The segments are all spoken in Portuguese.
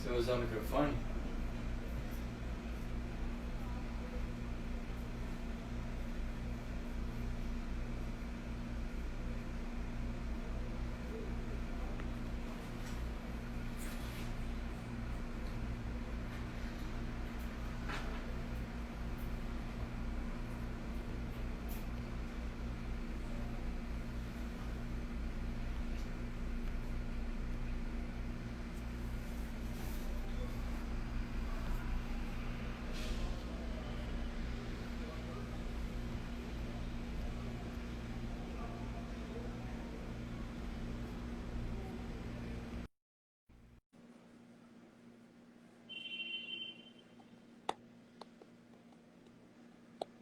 Você vai usar o microfone?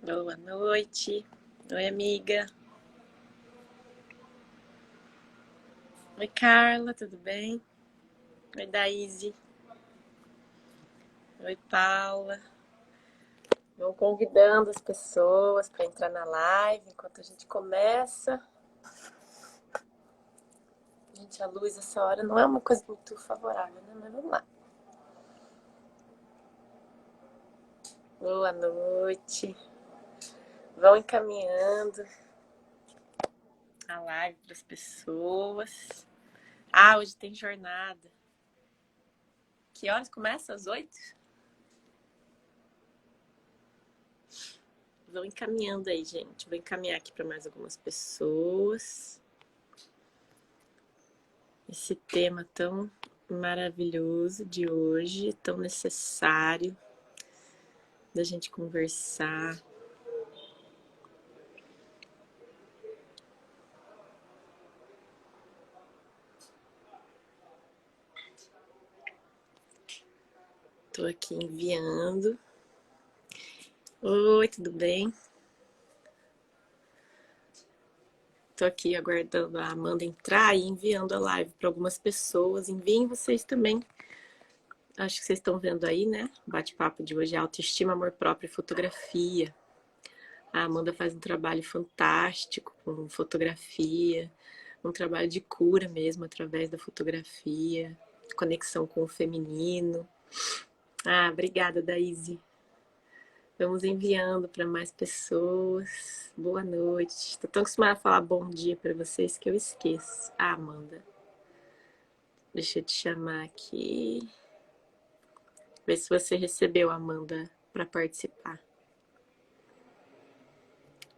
Boa noite. Oi, amiga. Oi, Carla, tudo bem? Oi, Daíse. Oi, Paula. Vou convidando as pessoas para entrar na live enquanto a gente começa. Gente, a luz essa hora não é uma coisa muito favorável, né? Mas vamos lá. Boa noite. Vão encaminhando a live para as pessoas. Ah, hoje tem jornada. Que horas começa? Às 8? Vão encaminhando aí, gente. Vou encaminhar aqui para mais algumas pessoas. Esse tema tão maravilhoso de hoje, tão necessário da gente conversar. Tô aqui enviando. Oi, tudo bem? Tô aqui aguardando a Amanda entrar e enviando a live para algumas pessoas. Enviem vocês também. Acho que vocês estão vendo aí, né? O bate-papo de hoje é autoestima, amor próprio e fotografia. A Amanda faz um trabalho fantástico com fotografia, um trabalho de cura mesmo através da fotografia, conexão com o feminino. Ah, obrigada, Daíse. Vamos enviando para mais pessoas. Boa noite. Estou tão acostumada a falar bom dia para vocês que eu esqueço. Ah, Amanda. Deixa eu te chamar aqui. Ver se você recebeu, Amanda, para participar.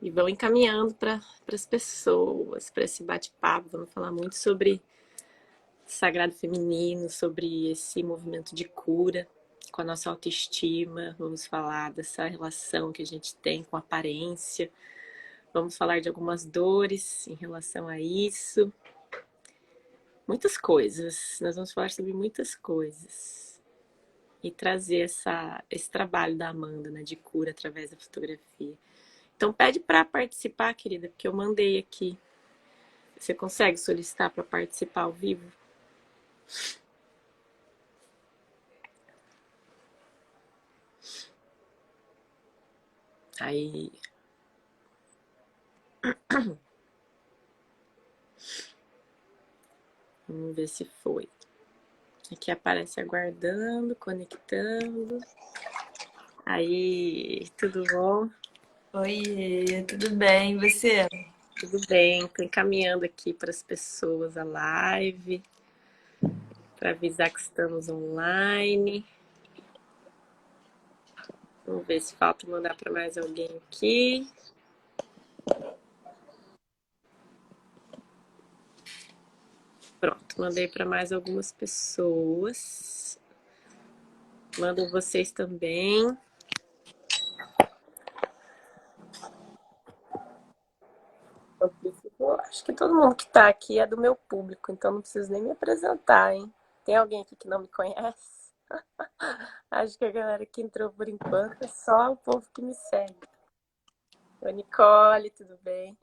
E vão encaminhando para as pessoas, para esse bate-papo. Vamos falar muito sobre sagrado feminino, sobre esse movimento de cura com a nossa autoestima. Vamos falar dessa relação que a gente tem com a aparência. Vamos falar de algumas dores em relação a isso. Muitas coisas. Nós vamos falar sobre muitas coisas. E trazer esse trabalho da Amanda, né, de cura através da fotografia. Então pede para participar, querida, porque eu mandei aqui. Você consegue solicitar para participar ao vivo? Aí. Vamos ver se foi. Aqui aparece aguardando, conectando. Aí, tudo bom? Oi, tudo bem? E você? Tudo bem, tô encaminhando aqui para as pessoas a live, para avisar que estamos online. Vamos ver se falta mandar para mais alguém aqui. Pronto, mandei para mais algumas pessoas. Mando vocês também. Acho que todo mundo que está aqui é do meu público, então não preciso nem me apresentar, hein? Tem alguém aqui que não me conhece? Acho que a galera que entrou por enquanto é só o povo que me segue. Oi, Nicole, tudo bem?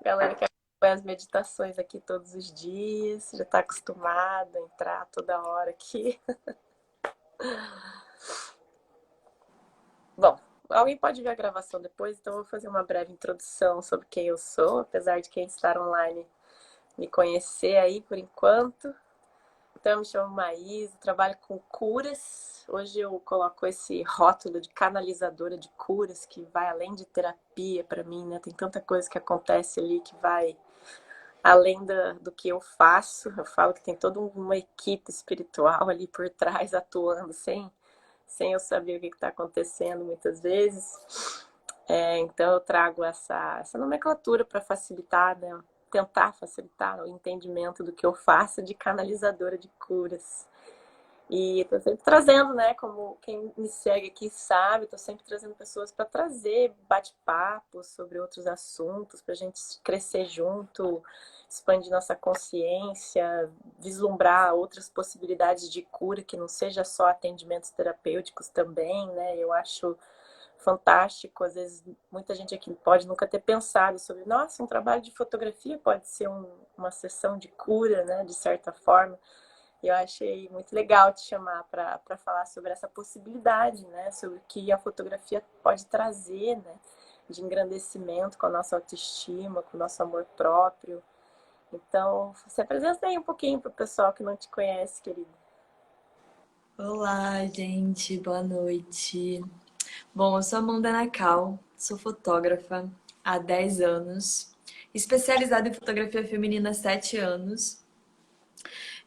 Galera que acompanha as meditações aqui todos os dias, já está acostumada a entrar toda hora aqui. Bom, alguém pode ver a gravação depois, então eu vou fazer uma breve introdução sobre quem eu sou, apesar de quem estar online me conhecer aí por enquanto. então eu me chamo Maísa, trabalho com curas. Hoje eu coloco esse rótulo de canalizadora de curas, que vai além de terapia para mim, né? Tem tanta coisa que acontece ali que vai além do que eu faço. Eu falo que tem toda uma equipe espiritual ali por trás atuando sem eu saber o que está acontecendo muitas vezes. Então eu trago essa nomenclatura para facilitar, né? Tentar facilitar o entendimento do que eu faço de canalizadora de curas. E estou sempre trazendo, né? Como quem me segue aqui sabe, estou sempre trazendo pessoas para trazer bate-papos sobre outros assuntos, para a gente crescer junto, expandir nossa consciência, vislumbrar outras possibilidades de cura que não seja só atendimentos terapêuticos também, né? Eu acho fantástico. Às vezes, muita gente aqui pode nunca ter pensado sobre, nossa, um trabalho de fotografia pode ser uma sessão de cura, né? De certa forma. E eu achei muito legal te chamar para falar sobre essa possibilidade, né? Sobre o que a fotografia pode trazer, né? De engrandecimento com a nossa autoestima, com o nosso amor próprio. Então, se apresenta aí um pouquinho para o pessoal que não te conhece, querido. Olá, gente, boa noite. Bom, eu sou Amanda Nacal, sou fotógrafa há 10 anos, especializada em fotografia feminina há 7 anos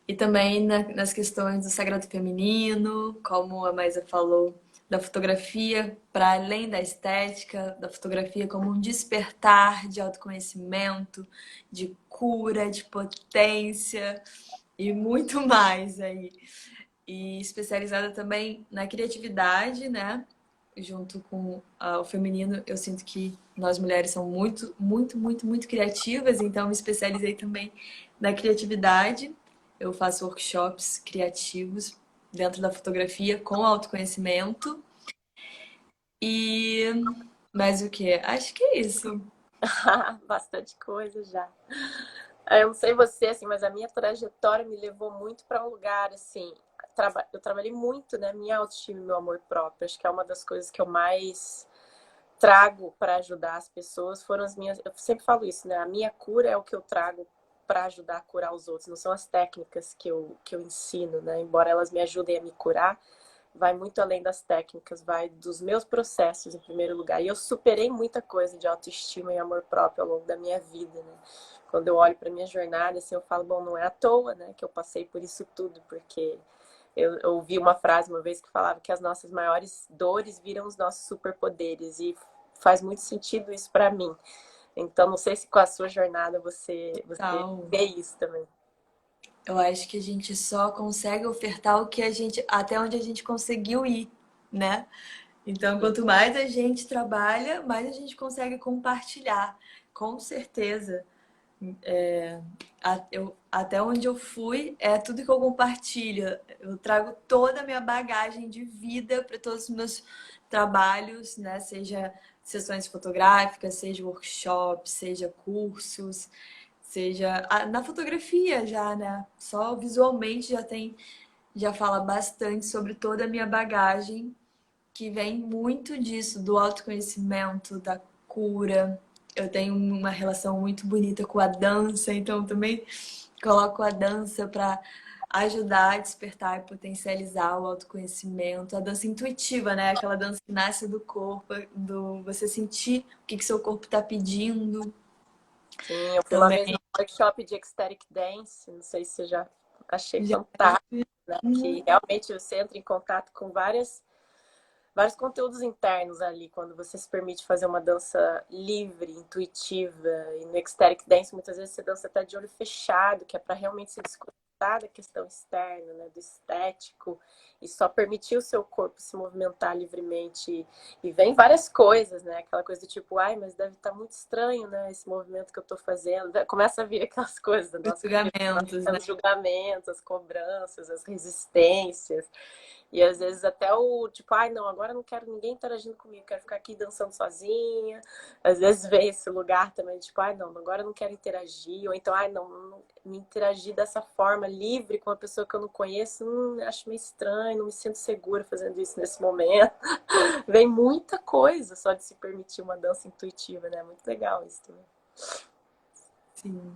e também nas questões do sagrado feminino, como a Maisa falou, da fotografia para além da estética, da fotografia como um despertar de autoconhecimento, de cura, de potência e muito mais aí. E especializada também na criatividade, né? Junto com o feminino, eu sinto que nós mulheres somos muito, muito, muito, muito criativas, então me especializei também na criatividade. Eu faço workshops criativos dentro da fotografia com autoconhecimento. E mais o que? Acho que é isso. Bastante coisa já. Eu não sei você, assim, mas a minha trajetória me levou muito para um lugar, assim, eu trabalhei muito, né, minha autoestima e meu amor próprio. Acho que é uma das coisas que eu mais trago para ajudar as pessoas, foram as minhas, eu sempre falo isso, né, a minha cura é o que eu trago para ajudar a curar os outros, não são as técnicas que eu ensino, né, embora elas me ajudem a me curar, vai muito além das técnicas, vai dos meus processos em primeiro lugar. E eu superei muita coisa de autoestima e amor próprio ao longo da minha vida, né? Quando eu olho para minha jornada, assim, eu falo, bom, não é à toa, né, que eu passei por isso tudo, porque eu ouvi uma frase uma vez que falava que as nossas maiores dores viram os nossos superpoderes, e faz muito sentido isso para mim. Então, não sei se com a sua jornada você Tal. vê isso também. Eu acho que a gente só consegue ofertar o que a gente, até onde a gente conseguiu ir, né? Então, quanto mais a gente trabalha, mais a gente consegue compartilhar, com certeza. Até onde eu fui, é tudo que eu compartilho. Eu trago toda a minha bagagem de vida para todos os meus trabalhos, né? Seja sessões fotográficas, seja workshops, seja cursos, seja na fotografia já, né? Só visualmente já fala bastante sobre toda a minha bagagem, que vem muito disso, do autoconhecimento, da cura. Eu tenho uma relação muito bonita com a dança, então também coloco a dança para ajudar a despertar e potencializar o autoconhecimento. A dança intuitiva, né? Aquela dança que nasce do corpo, do você sentir o que seu corpo está pedindo. Sim, eu fui uma Também vez num workshop de ecstatic dance, não sei se você já achei já. fantástico, né? Que realmente você entra em contato com vários conteúdos internos ali, quando você se permite fazer uma dança livre, intuitiva. E no ecstatic dance, muitas vezes você dança até de olho fechado, que é para realmente se desconectar da questão externa, né, do estético, e só permitir o seu corpo se movimentar livremente. E vem várias coisas, né? Aquela coisa do tipo, ai, mas deve estar muito estranho, né, esse movimento que eu estou fazendo. Começa a vir aquelas coisas da Os nossa cabeça, julgamentos, né? os julgamentos, as cobranças, as resistências. E às vezes até o tipo, ai, não, agora eu não quero ninguém interagindo comigo, quero ficar aqui dançando sozinha. Às vezes vem esse lugar também, tipo, ai, não, agora eu não quero interagir. Ou então, ai, não me interagir dessa forma livre com uma pessoa que eu não conheço, acho meio estranho, não me sinto segura fazendo isso nesse momento. Vem muita coisa só de se permitir uma dança intuitiva, né? Muito legal isso também. Sim.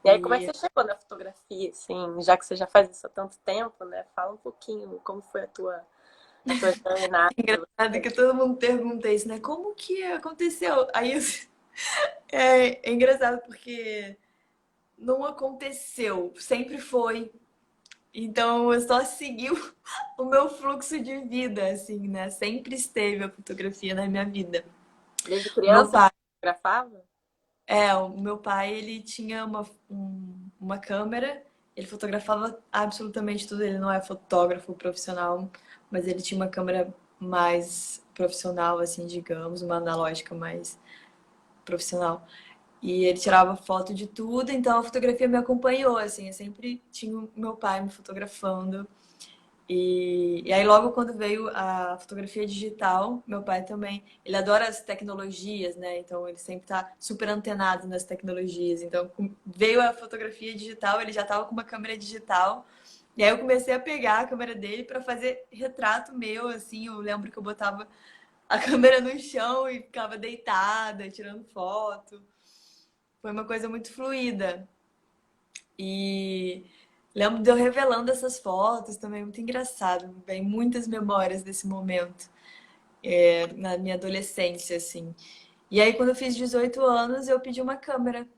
E aí, como é que você chegou na fotografia, assim, já que você já faz isso há tanto tempo, né? Fala um pouquinho como foi a tua jornada. Engraçado que todo mundo pergunta isso, né? Como que aconteceu? Aí é engraçado porque não aconteceu, sempre foi. Então eu só segui o meu fluxo de vida, assim, né? Sempre esteve a fotografia na minha vida. Desde O meu criança você pai, fotografava? o meu pai, ele tinha uma câmera, ele fotografava absolutamente tudo. Ele não é fotógrafo profissional, mas ele tinha uma câmera mais profissional, assim, digamos, uma analógica mais profissional. E ele tirava foto de tudo, então a fotografia me acompanhou, assim, eu sempre tinha o meu pai me fotografando. E aí logo quando veio a fotografia digital, meu pai também, ele adora as tecnologias, né? Então ele sempre tá super antenado nas tecnologias. Então veio a fotografia digital, ele já tava com uma câmera digital. E aí eu comecei a pegar a câmera dele para fazer retrato meu, assim, eu lembro que eu botava a câmera no chão e ficava deitada, tirando foto. Foi uma coisa muito fluida. E lembro de eu revelando essas fotos também, muito engraçado. Vem muitas memórias desse momento, na minha adolescência, assim. E aí, quando eu fiz 18 anos, eu pedi uma câmera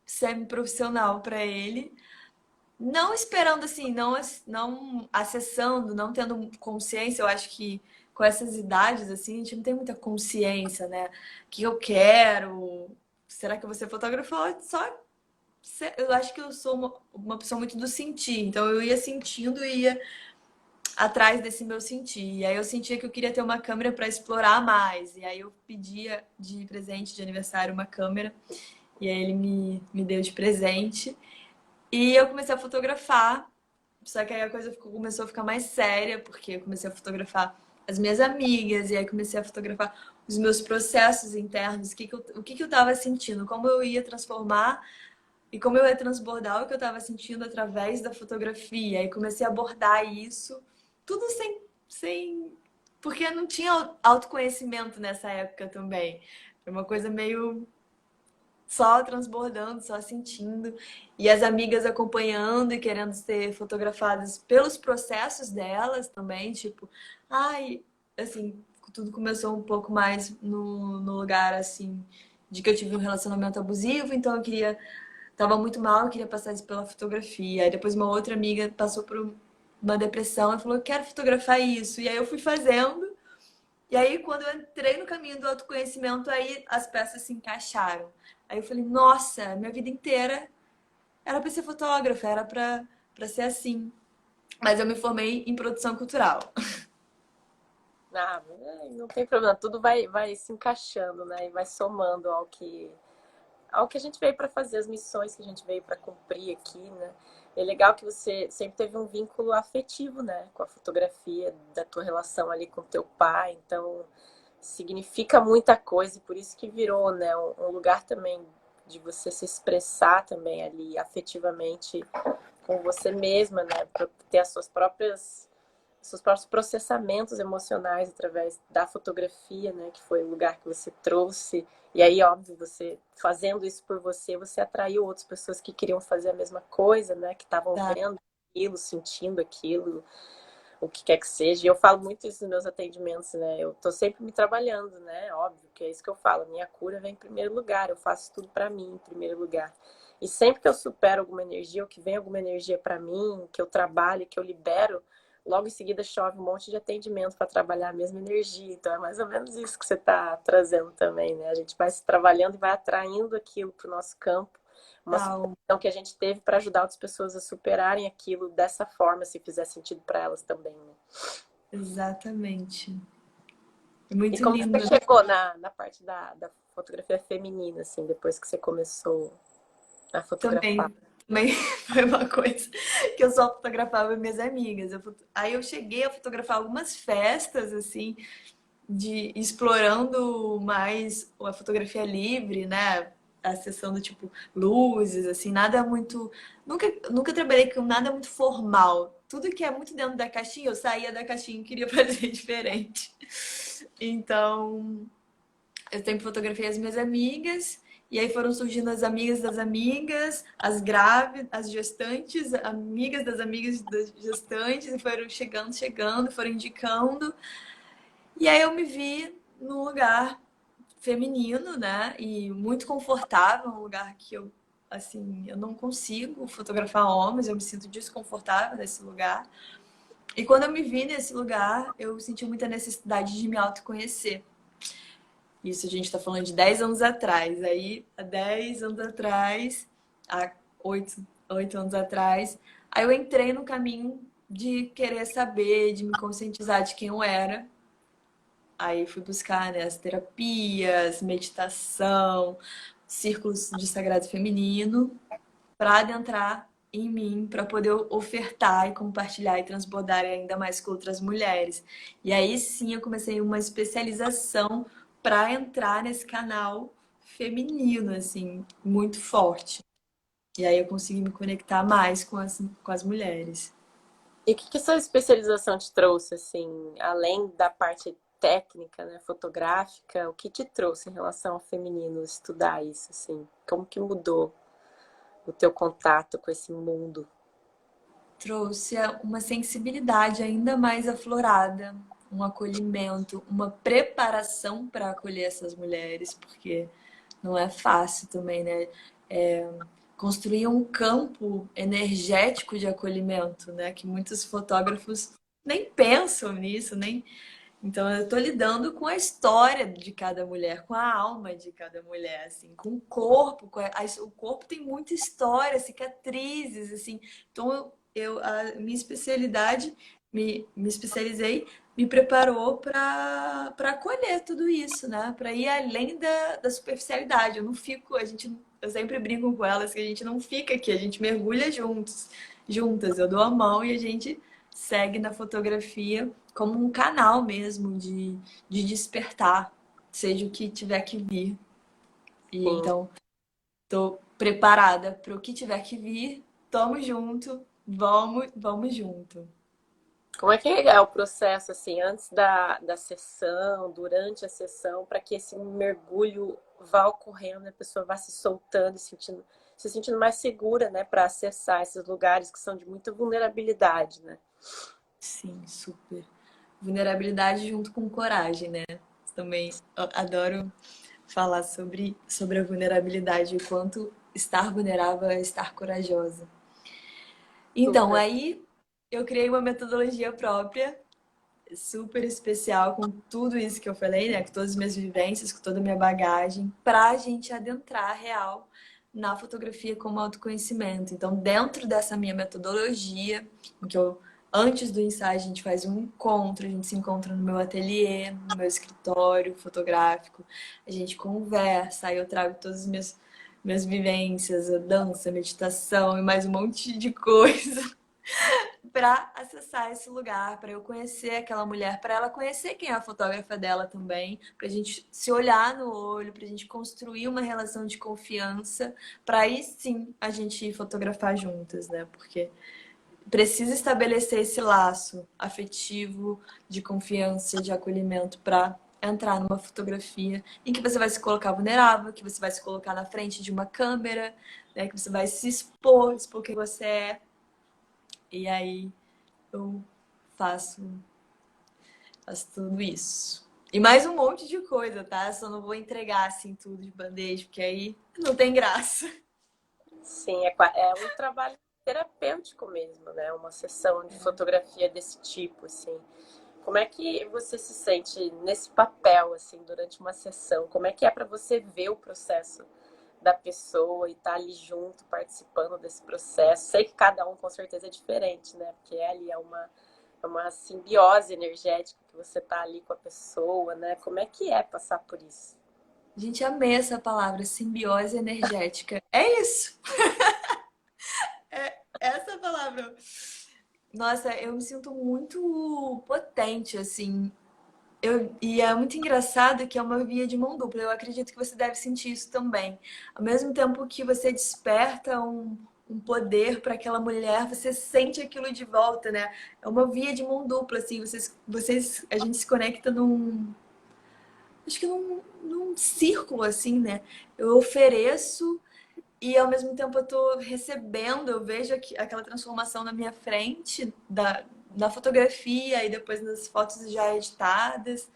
semi-profissional para ele, não esperando assim, não acessando, não tendo consciência. Eu acho que com essas idades, assim, a gente não tem muita consciência, né? O que eu quero? Será que eu vou ser fotógrafo? Só eu acho que eu sou uma pessoa muito do sentir, então eu ia sentindo e ia atrás desse meu sentir. E aí eu sentia que eu queria ter uma câmera para explorar mais. E aí eu pedia de presente de aniversário uma câmera, e aí ele me deu de presente. E eu comecei a fotografar, só que aí a coisa começou a ficar mais séria, porque eu comecei a fotografar as minhas amigas, e aí comecei a fotografar os meus processos internos, o que que eu estava sentindo, como eu ia transformar e como eu ia transbordar o que eu estava sentindo através da fotografia. E comecei a abordar isso, tudo sem... Porque eu não tinha autoconhecimento nessa época também. Foi uma coisa meio só transbordando, só sentindo. E as amigas acompanhando e querendo ser fotografadas pelos processos delas também. Tipo, ai, assim, tudo começou um pouco mais no lugar, assim, de que eu tive um relacionamento abusivo, então eu queria tava muito mal, eu queria passar isso pela fotografia. Aí depois uma outra amiga passou por uma depressão e falou, eu quero fotografar isso. E aí eu fui fazendo. E aí quando eu entrei no caminho do autoconhecimento, aí as peças se encaixaram. Aí eu falei, nossa, minha vida inteira era para ser fotógrafa, era para ser assim. Mas eu me formei em produção cultural. Ah, não tem problema, tudo vai se encaixando, né? E vai somando ao que a gente veio para fazer, as missões que a gente veio para cumprir aqui, né? É legal que você sempre teve um vínculo afetivo, né, com a fotografia, da tua relação ali com teu pai, então significa muita coisa e por isso que virou, né, um lugar também de você se expressar também ali afetivamente com você mesma, né, para ter as suas próprias seus próprios processamentos emocionais através da fotografia, né, que foi o lugar que você trouxe. E aí, óbvio, você fazendo isso por você, você atraiu outras pessoas que queriam fazer a mesma coisa, né, que estavam Tá? vendo aquilo, sentindo aquilo, o que quer que seja. E eu falo muito isso nos meus atendimentos, né? Eu tô sempre me trabalhando, né? Óbvio que é isso que eu falo. Minha cura vem em primeiro lugar. Eu faço tudo para mim em primeiro lugar. E sempre que eu supero alguma energia, ou que vem alguma energia para mim, que eu trabalho, que eu libero, logo em seguida chove um monte de atendimento para trabalhar a mesma energia. Então é mais ou menos isso que você está trazendo também, né? A gente vai se trabalhando e vai atraindo aquilo para o nosso campo. Uma Tal. superação que a gente teve para ajudar outras pessoas a superarem aquilo dessa forma, se fizer sentido para elas também, né? Exatamente. E Muito como você lindo. chegou na parte da fotografia feminina, assim, depois que você começou a fotografar? Também foi uma coisa que eu só fotografava minhas amigas. Aí eu cheguei a fotografar algumas festas, assim, de explorando mais a fotografia livre, né? Acessando, tipo, luzes, assim, nada muito... Nunca trabalhei com nada muito formal. Tudo que é muito dentro da caixinha, eu saía da caixinha e queria fazer diferente. Então, eu sempre fotografei as minhas amigas E aí foram surgindo as amigas das amigas, as grávidas, as gestantes, amigas das gestantes, e foram chegando, foram indicando. E aí eu me vi num lugar feminino, né? E muito confortável, um lugar que eu, assim, eu não consigo fotografar homens, eu me sinto desconfortável nesse lugar. E quando eu me vi nesse lugar, eu senti muita necessidade de me autoconhecer. Isso a gente está falando de 10 anos atrás. Aí, há 10 anos atrás, há 8 anos atrás, aí eu entrei no caminho de querer saber, de me conscientizar de quem eu era. Aí fui buscar, né, as terapias, meditação, círculos de sagrado feminino, para adentrar em mim, para poder ofertar e compartilhar e transbordar ainda mais com outras mulheres. E aí sim eu comecei uma especialização para entrar nesse canal feminino, assim, muito forte. E aí eu consegui me conectar mais com as mulheres. E o que que essa especialização te trouxe, assim, além da parte técnica, né, fotográfica, o que te trouxe em relação ao feminino, estudar isso, assim? Como que mudou o teu contato com esse mundo? Trouxe uma sensibilidade ainda mais aflorada, um acolhimento, uma preparação para acolher essas mulheres, porque não é fácil também, né? Construir um campo energético de acolhimento, né? Que muitos fotógrafos nem pensam nisso, nem. Então eu estou lidando com a história de cada mulher, com a alma de cada mulher, assim, com o corpo, o corpo tem muita história, cicatrizes, assim. Então a minha especialidade, me especializei, me preparou para acolher tudo isso, né? Para ir além da superficialidade. Eu não fico, eu sempre brinco com elas que a gente não fica aqui, a gente mergulha juntas. Eu dou a mão e a gente segue na fotografia como um canal mesmo de despertar, seja o que tiver que vir. E Sim. então, estou preparada para o que tiver que vir. Tamo junto, vamos junto. Como é que é o processo, assim, antes da sessão, durante a sessão, para que esse mergulho vá ocorrendo, a pessoa vá se soltando, se sentindo mais segura, né, para acessar esses lugares que são de muita vulnerabilidade, né? Sim, super. Vulnerabilidade junto com coragem, né? Também adoro falar sobre a vulnerabilidade, o quanto estar vulnerável é estar corajosa. Então, Super. aí eu criei uma metodologia própria, super especial, com tudo isso que eu falei, né? Com todas as minhas vivências, com toda a minha bagagem, para a gente adentrar real na fotografia como autoconhecimento. Então, dentro dessa minha metodologia, em que eu, antes do ensaio, a gente faz um encontro, a gente se encontra no meu ateliê, no meu escritório fotográfico, a gente conversa, aí eu trago todas as minhas vivências, a dança, a meditação e mais um monte de coisa para acessar esse lugar, para eu conhecer aquela mulher, para ela conhecer quem é a fotógrafa dela também, para a gente se olhar no olho, para a gente construir uma relação de confiança, para aí sim a gente fotografar juntas, né? Porque precisa estabelecer esse laço afetivo, de confiança, de acolhimento para entrar numa fotografia em que você vai se colocar vulnerável, que você vai se colocar na frente de uma câmera, né? Que você vai se expor quem você é. E aí eu faço, faço tudo isso. E mais um monte de coisa, tá? Só não vou entregar assim tudo de bandeja, porque aí não tem graça. Sim, é um trabalho terapêutico mesmo, né? Uma sessão de fotografia desse tipo, assim. Como é que você se sente nesse papel, assim, durante uma sessão? Como é que é para você ver o processo da pessoa e estar ali junto, participando desse processo? Sei que cada um com certeza é diferente, né? Porque ali é uma simbiose energética que você tá ali com a pessoa, né? Como é que é passar por isso? A gente amei essa palavra, simbiose energética. É isso! É essa palavra. Nossa, eu me sinto muito potente, assim. E é muito engraçado que é uma via de mão dupla. Eu acredito que você deve sentir isso também. Ao mesmo tempo que você desperta um poder para aquela mulher, você sente aquilo de volta, né? É uma via de mão dupla, assim. A gente se conecta acho que num círculo assim, né? Eu ofereço e ao mesmo tempo eu tô recebendo, eu vejo aquela transformação na minha frente, na fotografia e depois nas fotos já editadas.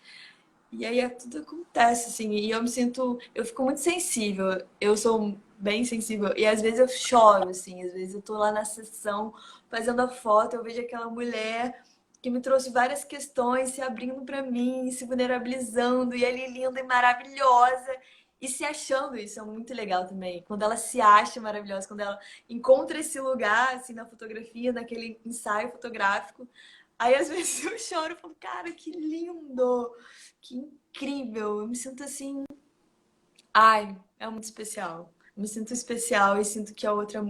E aí tudo acontece, assim, e eu fico muito sensível. Eu sou bem sensível. E às vezes eu choro, assim, às vezes eu tô lá na sessão fazendo a foto, eu vejo aquela mulher que me trouxe várias questões se abrindo para mim, se vulnerabilizando, e ali linda e maravilhosa. E se achando, isso é muito legal também. Quando ela se acha maravilhosa, quando ela encontra esse lugar, assim, na fotografia, naquele ensaio fotográfico. Aí às vezes eu choro, eu falo, cara, que lindo! Que incrível! Eu me sinto assim. Ai, é muito especial. Eu me sinto especial e sinto que a outra.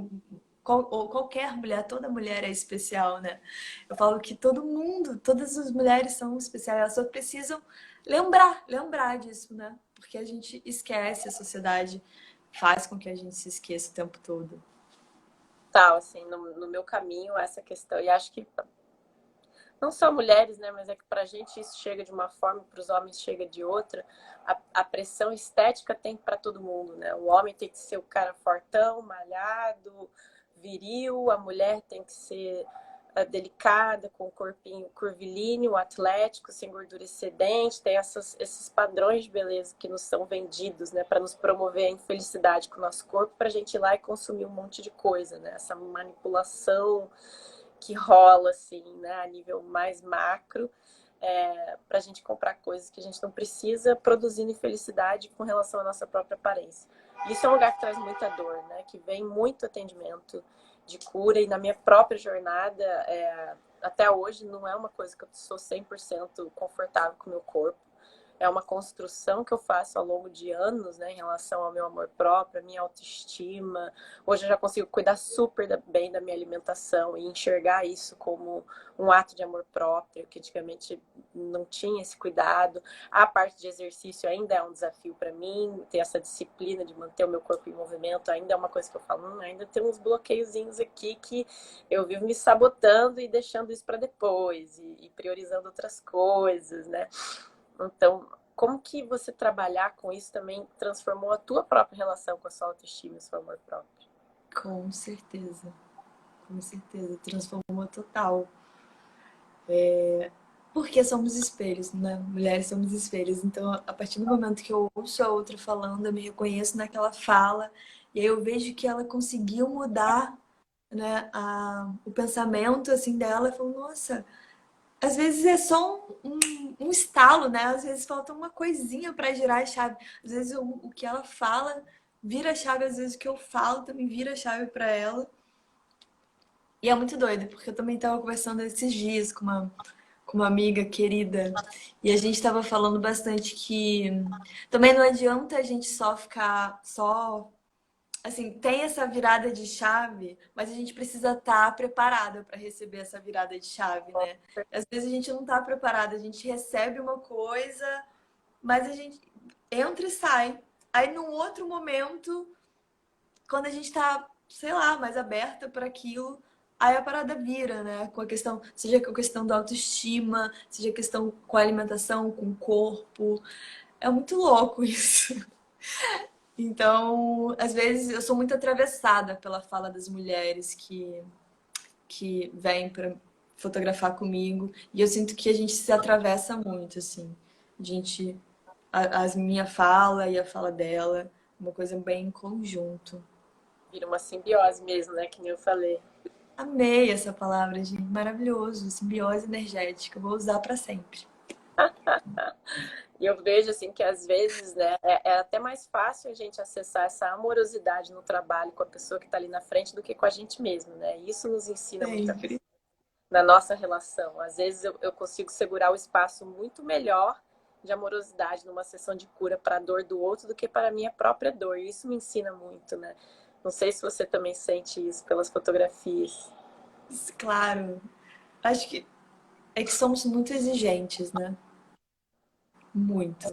Ou qualquer mulher, toda mulher é especial, né? Eu falo que todo mundo, todas as mulheres são especiais, elas só precisam lembrar disso, né? Porque a gente esquece, a sociedade faz com que a gente se esqueça o tempo todo. Tal, assim, no meu caminho, essa questão. E acho que não só mulheres, né? Mas é que pra gente isso chega de uma forma, para os homens chega de outra. A pressão estética tem para todo mundo, né? O homem tem que ser o cara fortão, malhado, viril, a mulher tem que ser delicada, com o corpinho curvilíneo, atlético, sem gordura excedente, tem esses padrões de beleza que nos são vendidos, né, para nos promover a infelicidade com o nosso corpo, para a gente ir lá e consumir um monte de coisa, né, essa manipulação que rola, assim, né, a nível mais macro, para a gente comprar coisas que a gente não precisa, produzindo infelicidade com relação à nossa própria aparência. Isso é um lugar que traz muita dor, né, que vem muito atendimento de cura, e na minha própria jornada, até hoje, não é uma coisa que eu sou 100% confortável com o meu corpo. É uma construção que eu faço ao longo de anos, né, em relação ao meu amor próprio, a minha autoestima. Hoje eu já consigo cuidar super bem da minha alimentação e enxergar isso como um ato de amor próprio, que antigamente não tinha esse cuidado. A parte de exercício ainda é um desafio para mim, ter essa disciplina de manter o meu corpo em movimento ainda é uma coisa que eu falo, ainda tem uns bloqueiozinhos aqui que eu vivo me sabotando e deixando isso para depois, e priorizando outras coisas, né? Então, como que você trabalhar com isso também transformou a tua própria relação com a sua autoestima e o seu amor próprio? Com certeza, com certeza. Transformou total. Porque somos espelhos, né? Mulheres somos espelhos. Então, a partir do momento que eu ouço a outra falando, eu me reconheço naquela fala, e aí eu vejo que ela conseguiu mudar, né, o pensamento assim dela. Eu falo, nossa, às vezes é só um estalo, né? Às vezes falta uma coisinha para girar a chave. Às vezes o que ela fala vira a chave, às vezes o que eu falo também vira a chave para ela. E é muito doido, porque eu também estava conversando esses dias com uma amiga querida, e a gente estava falando bastante que também não adianta a gente só ficar só assim, tem essa virada de chave, mas a gente precisa estar preparada para receber essa virada de chave, né? Às vezes a gente não está preparada, a gente recebe uma coisa, mas a gente entra e sai. Aí num outro momento, quando a gente está, sei lá, mais aberta para aquilo, aí a parada vira, né? Com a questão, seja com a questão da autoestima, seja a questão com a alimentação, com o corpo. É muito louco isso. Então, às vezes eu sou muito atravessada pela fala das mulheres que vêm para fotografar comigo, e eu sinto que a gente se atravessa muito, assim. A gente, a minha fala e a fala dela, uma coisa bem em conjunto. Vira uma simbiose mesmo, né? Que nem eu falei. Amei essa palavra, gente. Maravilhoso. Simbiose energética. Vou usar para sempre. E eu vejo assim que às vezes, né, é até mais fácil a gente acessar essa amorosidade no trabalho com a pessoa que está ali na frente do que com a gente mesmo, né? E isso nos ensina muita coisa Sempre. na nossa relação. Às vezes eu consigo segurar o espaço muito melhor de amorosidade numa sessão de cura para a dor do outro do que para a minha própria dor. E isso me ensina muito, né? Não sei se você também sente isso pelas fotografias. Claro. Acho que é que somos muito exigentes, né? Muito.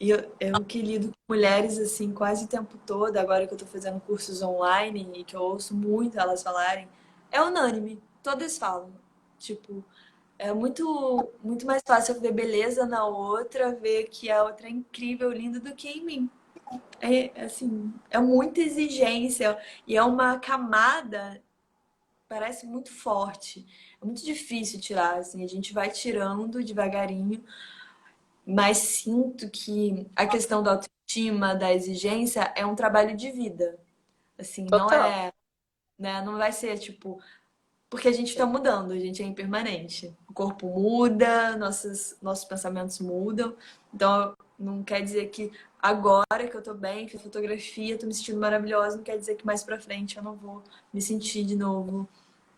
E eu que lido com mulheres assim quase o tempo todo, agora que eu tô fazendo cursos online e que eu ouço muito elas falarem, é unânime. Todas falam. Tipo, É muito mais fácil eu ver beleza na outra, ver que a outra é incrível, linda, do que em mim. Assim, é muita exigência e é uma camada, parece muito forte. É muito difícil tirar, assim, a gente vai tirando devagarinho, mas sinto que a questão da autoestima, da exigência, é um trabalho de vida. Assim, não Total. é, né? Não vai ser tipo, porque a gente está mudando, a gente é impermanente. O corpo muda, nossos pensamentos mudam. Então, não quer dizer que agora que eu tô bem, fiz fotografia, tô me sentindo maravilhosa, não quer dizer que mais pra frente eu não vou me sentir de novo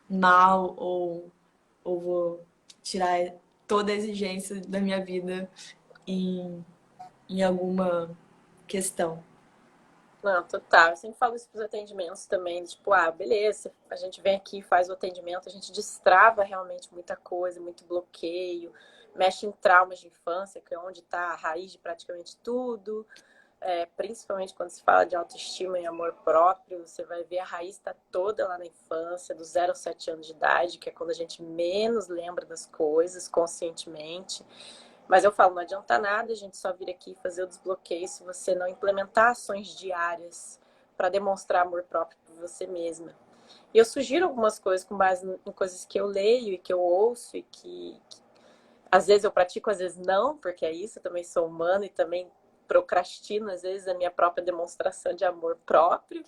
mal ou vou tirar toda a exigência da minha vida em, em alguma questão. Não, total. Eu sempre falo isso pros atendimentos também, tipo, ah, beleza, a gente vem aqui, faz o atendimento, a gente destrava realmente muita coisa, muito bloqueio, mexe em traumas de infância, que é onde está a raiz de praticamente tudo. Principalmente quando se fala de autoestima e amor próprio, você vai ver a raiz está toda lá na infância, do 0 aos 7 anos de idade, que é quando a gente menos lembra das coisas conscientemente. Mas eu falo, não adianta nada a gente só vir aqui fazer o desbloqueio se você não implementar ações diárias para demonstrar amor próprio por você mesma. E eu sugiro algumas coisas com base em coisas que eu leio e que eu ouço e que às vezes eu pratico, às vezes não, porque é isso, eu também sou humana e também procrastino, às vezes, a minha própria demonstração de amor próprio.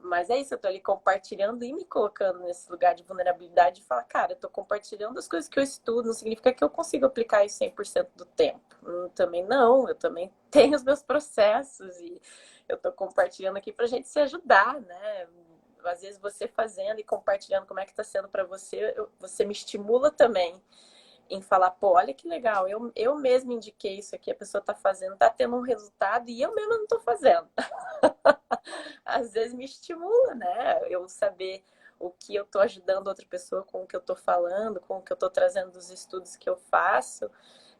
Mas é isso, eu tô ali compartilhando e me colocando nesse lugar de vulnerabilidade e falar, cara, eu tô compartilhando as coisas que eu estudo, não significa que eu consigo aplicar isso 100% do tempo. Também não, eu também tenho os meus processos e eu tô compartilhando aqui pra gente se ajudar, né? Às vezes você fazendo e compartilhando como é que tá sendo para você, você me estimula também em falar, pô, olha que legal, eu mesma indiquei isso aqui, a pessoa tá fazendo, tá tendo um resultado e eu mesma não tô fazendo. Às vezes me estimula, né? Eu saber o que eu tô ajudando outra pessoa com o que eu tô falando, com o que eu tô trazendo dos estudos que eu faço.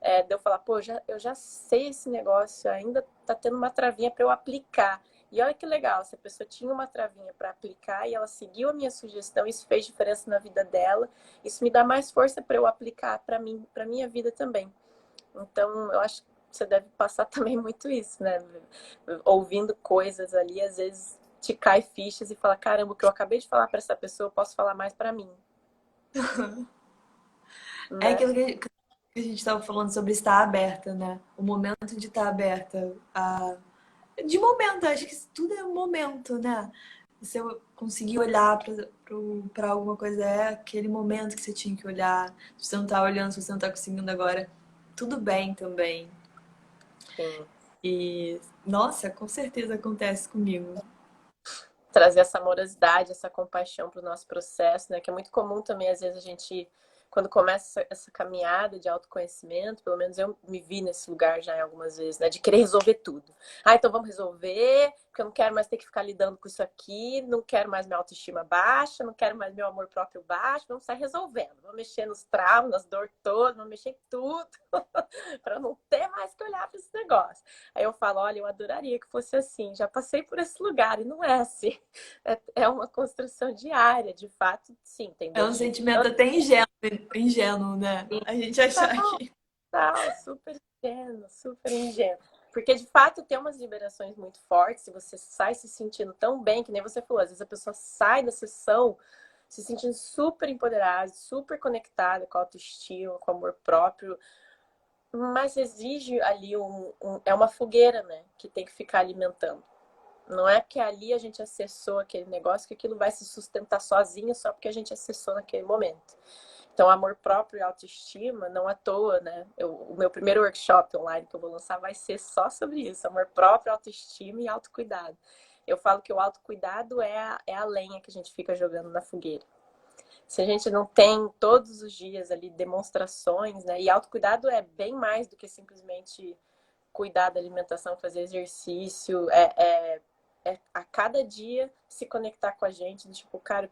De eu falar, pô, eu já sei esse negócio, ainda tá tendo uma travinha para eu aplicar. E olha que legal, se a pessoa tinha uma travinha para aplicar e ela seguiu a minha sugestão, isso fez diferença na vida dela, isso me dá mais força para eu aplicar para mim, para minha vida também. Então, eu acho que você deve passar também muito isso, né? Ouvindo coisas ali, às vezes te cai fichas e fala, caramba, o que eu acabei de falar para essa pessoa, eu posso falar mais para mim, É né? aquilo que a gente estava falando sobre estar aberta, né? O momento de estar aberta. De momento, acho que tudo é um momento, né? Você conseguir olhar para alguma coisa, é aquele momento que você tinha que olhar. Se você não tá olhando, se você não tá conseguindo agora, tudo bem também. Sim. E, nossa, com certeza acontece comigo. Trazer essa amorosidade, essa compaixão para o nosso processo, né? Que é muito comum também, às vezes, a gente, quando começa essa caminhada de autoconhecimento, pelo menos eu me vi nesse lugar já algumas vezes, né? De querer resolver tudo. Ah, então vamos resolver, porque eu não quero mais ter que ficar lidando com isso aqui, não quero mais minha autoestima baixa, não quero mais meu amor próprio baixo, vamos sair resolvendo. Vamos mexer nos traumas, nas dores todas, vamos mexer em tudo, para não ter mais que olhar para esse negócio. Aí eu falo, olha, eu adoraria que fosse assim, já passei por esse lugar e não é assim. É uma construção diária, de fato, sim, tem É dor um de sentimento até ingênuo, né? A gente achar que. tal, super ingênuo, super ingênuo. Porque de fato tem umas liberações muito fortes, se você sai se sentindo tão bem, que nem você falou, às vezes a pessoa sai da sessão se sentindo super empoderada, super conectada com a autoestima, com o amor próprio, mas exige ali é uma fogueira, né, que tem que ficar alimentando. Não é porque ali a gente acessou aquele negócio que aquilo vai se sustentar sozinho só porque a gente acessou naquele momento. Então, amor próprio e autoestima, não à toa, né? O meu primeiro workshop online que eu vou lançar vai ser só sobre isso: amor próprio, autoestima e autocuidado. Eu falo que o autocuidado é a lenha que a gente fica jogando na fogueira. Se a gente não tem todos os dias ali demonstrações, né? E autocuidado é bem mais do que simplesmente cuidar da alimentação, fazer exercício, a cada dia se conectar com a gente, do tipo, cara, o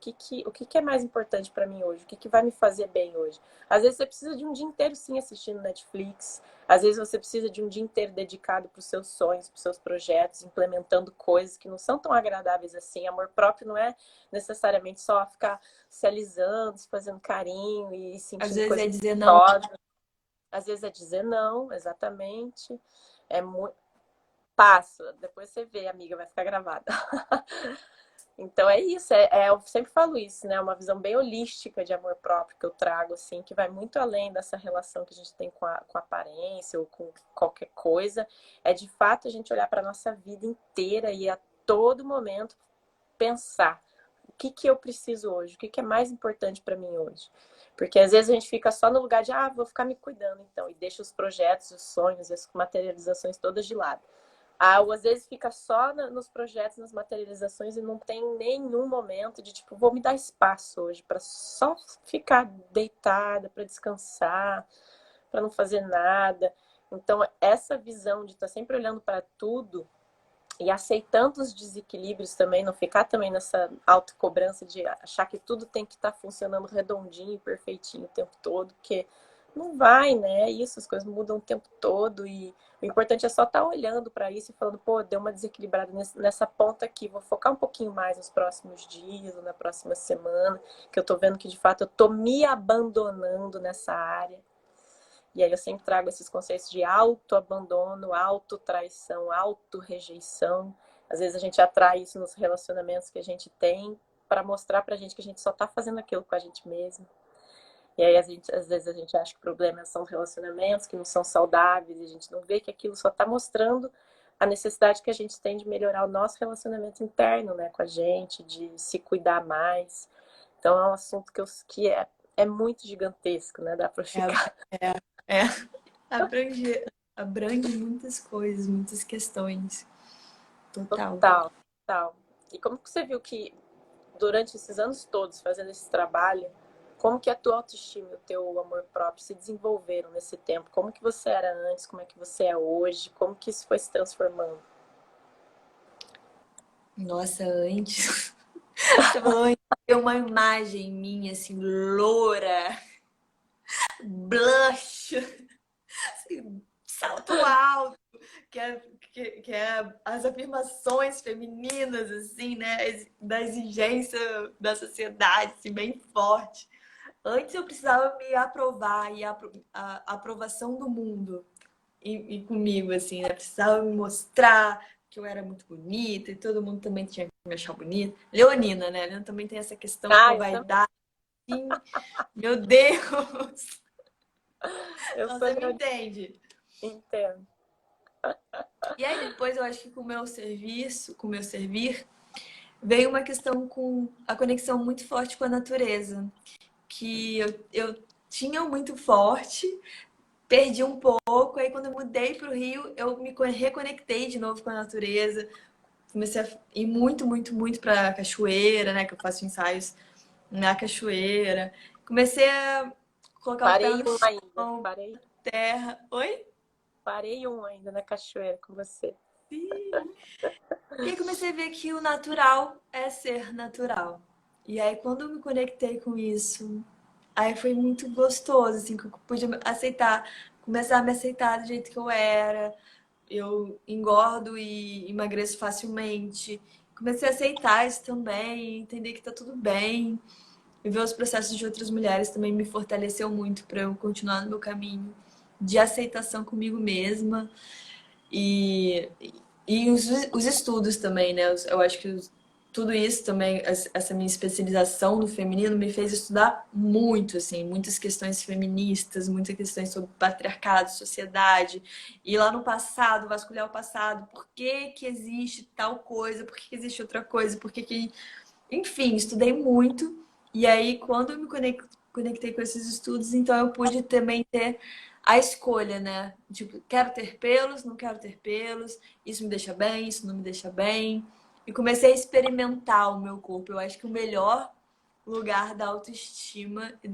que é mais importante para mim hoje? O que vai me fazer bem hoje? Às vezes você precisa de um dia inteiro sim assistindo Netflix, às vezes você precisa de um dia inteiro dedicado para os seus sonhos, para os seus projetos, implementando coisas que não são tão agradáveis assim. Amor próprio não é necessariamente só ficar se alisando, se fazendo carinho e Às sentindo vezes é coisas dizer não. gostosas. Às vezes é dizer não, exatamente. É muito. Passo, depois você vê, amiga, vai ficar gravada. Então é isso, eu sempre falo isso, né? Uma visão bem holística de amor próprio que eu trago, assim, que vai muito além dessa relação que a gente tem com a aparência ou com qualquer coisa. É de fato a gente olhar para a nossa vida inteira e a todo momento pensar o que eu preciso hoje, o que é mais importante para mim hoje. Porque às vezes a gente fica só no lugar de, vou ficar me cuidando então, e deixa os projetos, os sonhos, as materializações todas de lado. Ou às vezes fica só nos projetos, nas materializações e não tem nenhum momento de tipo, vou me dar espaço hoje para só ficar deitada, para descansar, para não fazer nada. Então, essa visão de estar sempre olhando para tudo e aceitando os desequilíbrios também, não ficar também nessa autocobrança de achar que tudo tem que estar funcionando redondinho e perfeitinho o tempo todo, porque não vai, né? Isso, as coisas mudam o tempo todo e o importante é só estar olhando para isso e falando, pô, deu uma desequilibrada nessa ponta aqui, vou focar um pouquinho mais nos próximos dias ou na próxima semana, que eu tô vendo que de fato eu tô me abandonando nessa área. E aí eu sempre trago esses conceitos de autoabandono, autotraição, autorrejeição. Às vezes a gente atrai isso nos relacionamentos que a gente tem para mostrar pra gente que a gente só tá fazendo aquilo com a gente mesmo. E aí às vezes a gente acha que problemas são relacionamentos que não são saudáveis e a gente não vê que aquilo só tá mostrando a necessidade que a gente tem de melhorar o nosso relacionamento interno, né, com a gente, de se cuidar mais. Então é um assunto que é muito gigantesco, né? Dá para ficar. É, é. Abrange, abrange muitas coisas, muitas questões. Total. Total, total. E como que você viu que durante esses anos todos fazendo esse trabalho, como que a tua autoestima e o teu amor próprio se desenvolveram nesse tempo? Como que você era antes, como é que você é hoje? Como que isso foi se transformando? Nossa, antes. Você falou antes, tem uma imagem minha, assim, loura, blush, assim, salto alto, que é, que é as afirmações femininas, assim, né? Da exigência da sociedade, assim, bem forte. Antes eu precisava me aprovar e a aprovação do mundo e comigo, assim, né? Precisava me mostrar que eu era muito bonita e todo mundo também tinha que me achar bonita. Leonina, né? Leonina também tem essa questão com a Eu também. vaidade. Sim, meu Deus! Eu Então, sou você me leonina, entende. entendo. E aí depois eu acho que com o meu serviço, com o meu servir, veio uma questão com a conexão muito forte com a natureza, que eu tinha muito forte, perdi um pouco, aí quando eu mudei para o Rio, eu me reconectei de novo com a natureza, comecei a ir muito, muito, muito para cachoeira, né, que eu faço ensaios na cachoeira. Comecei a colocar o pé Parei no um ainda. chão, Parei, terra. Oi? parei um ainda na cachoeira com você. Sim. E aí comecei a ver que o natural é ser natural. E aí quando eu me conectei com isso, aí foi muito gostoso, assim, que eu pude aceitar, começar a me aceitar do jeito que eu era. Eu engordo e emagreço facilmente. Comecei a aceitar isso também, entender que tá tudo bem. E ver os processos de outras mulheres também me fortaleceu muito para eu continuar no meu caminho de aceitação comigo mesma. E, e os estudos também, né? Eu acho que tudo isso também, essa minha especialização no feminino me fez estudar muito, assim, muitas questões feministas, muitas questões sobre patriarcado, sociedade. E lá no passado, vasculhar o passado, por que que existe tal coisa, por que que existe outra coisa, por que que... Enfim, estudei muito. E aí, quando eu me conectei com esses estudos, então eu pude também ter a escolha, né? Tipo, quero ter pelos, não quero ter pelos, isso me deixa bem, isso não me deixa bem. E comecei a experimentar o meu corpo. Eu acho que o melhor lugar da autoestima e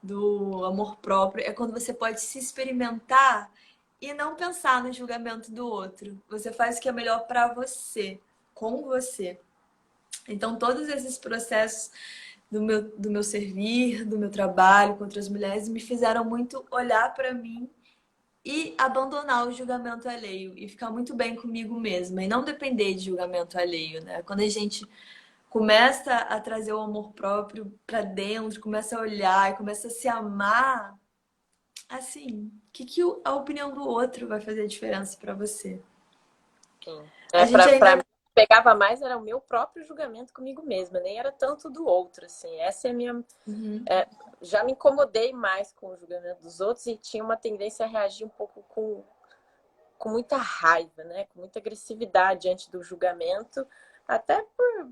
do amor próprio é quando você pode se experimentar e não pensar no julgamento do outro. Você faz o que é melhor pra você. com você. Então, todos esses processos do meu servir, do meu trabalho com outras mulheres, me fizeram muito olhar para mim e abandonar o julgamento alheio e ficar muito bem comigo mesma e não depender de julgamento alheio, né? Quando a gente começa a trazer o amor próprio para dentro, começa a olhar e começa a se amar, assim, o que que a opinião do outro vai fazer a diferença para você? Sim. A gente Pra ainda. mim, pegava mais era o meu próprio julgamento comigo mesma, nem era tanto do outro, assim. Essa é a minha. Uhum. É, já me incomodei mais com o julgamento dos outros e tinha uma tendência a reagir um pouco com muita raiva, né? Com muita agressividade diante do julgamento, até por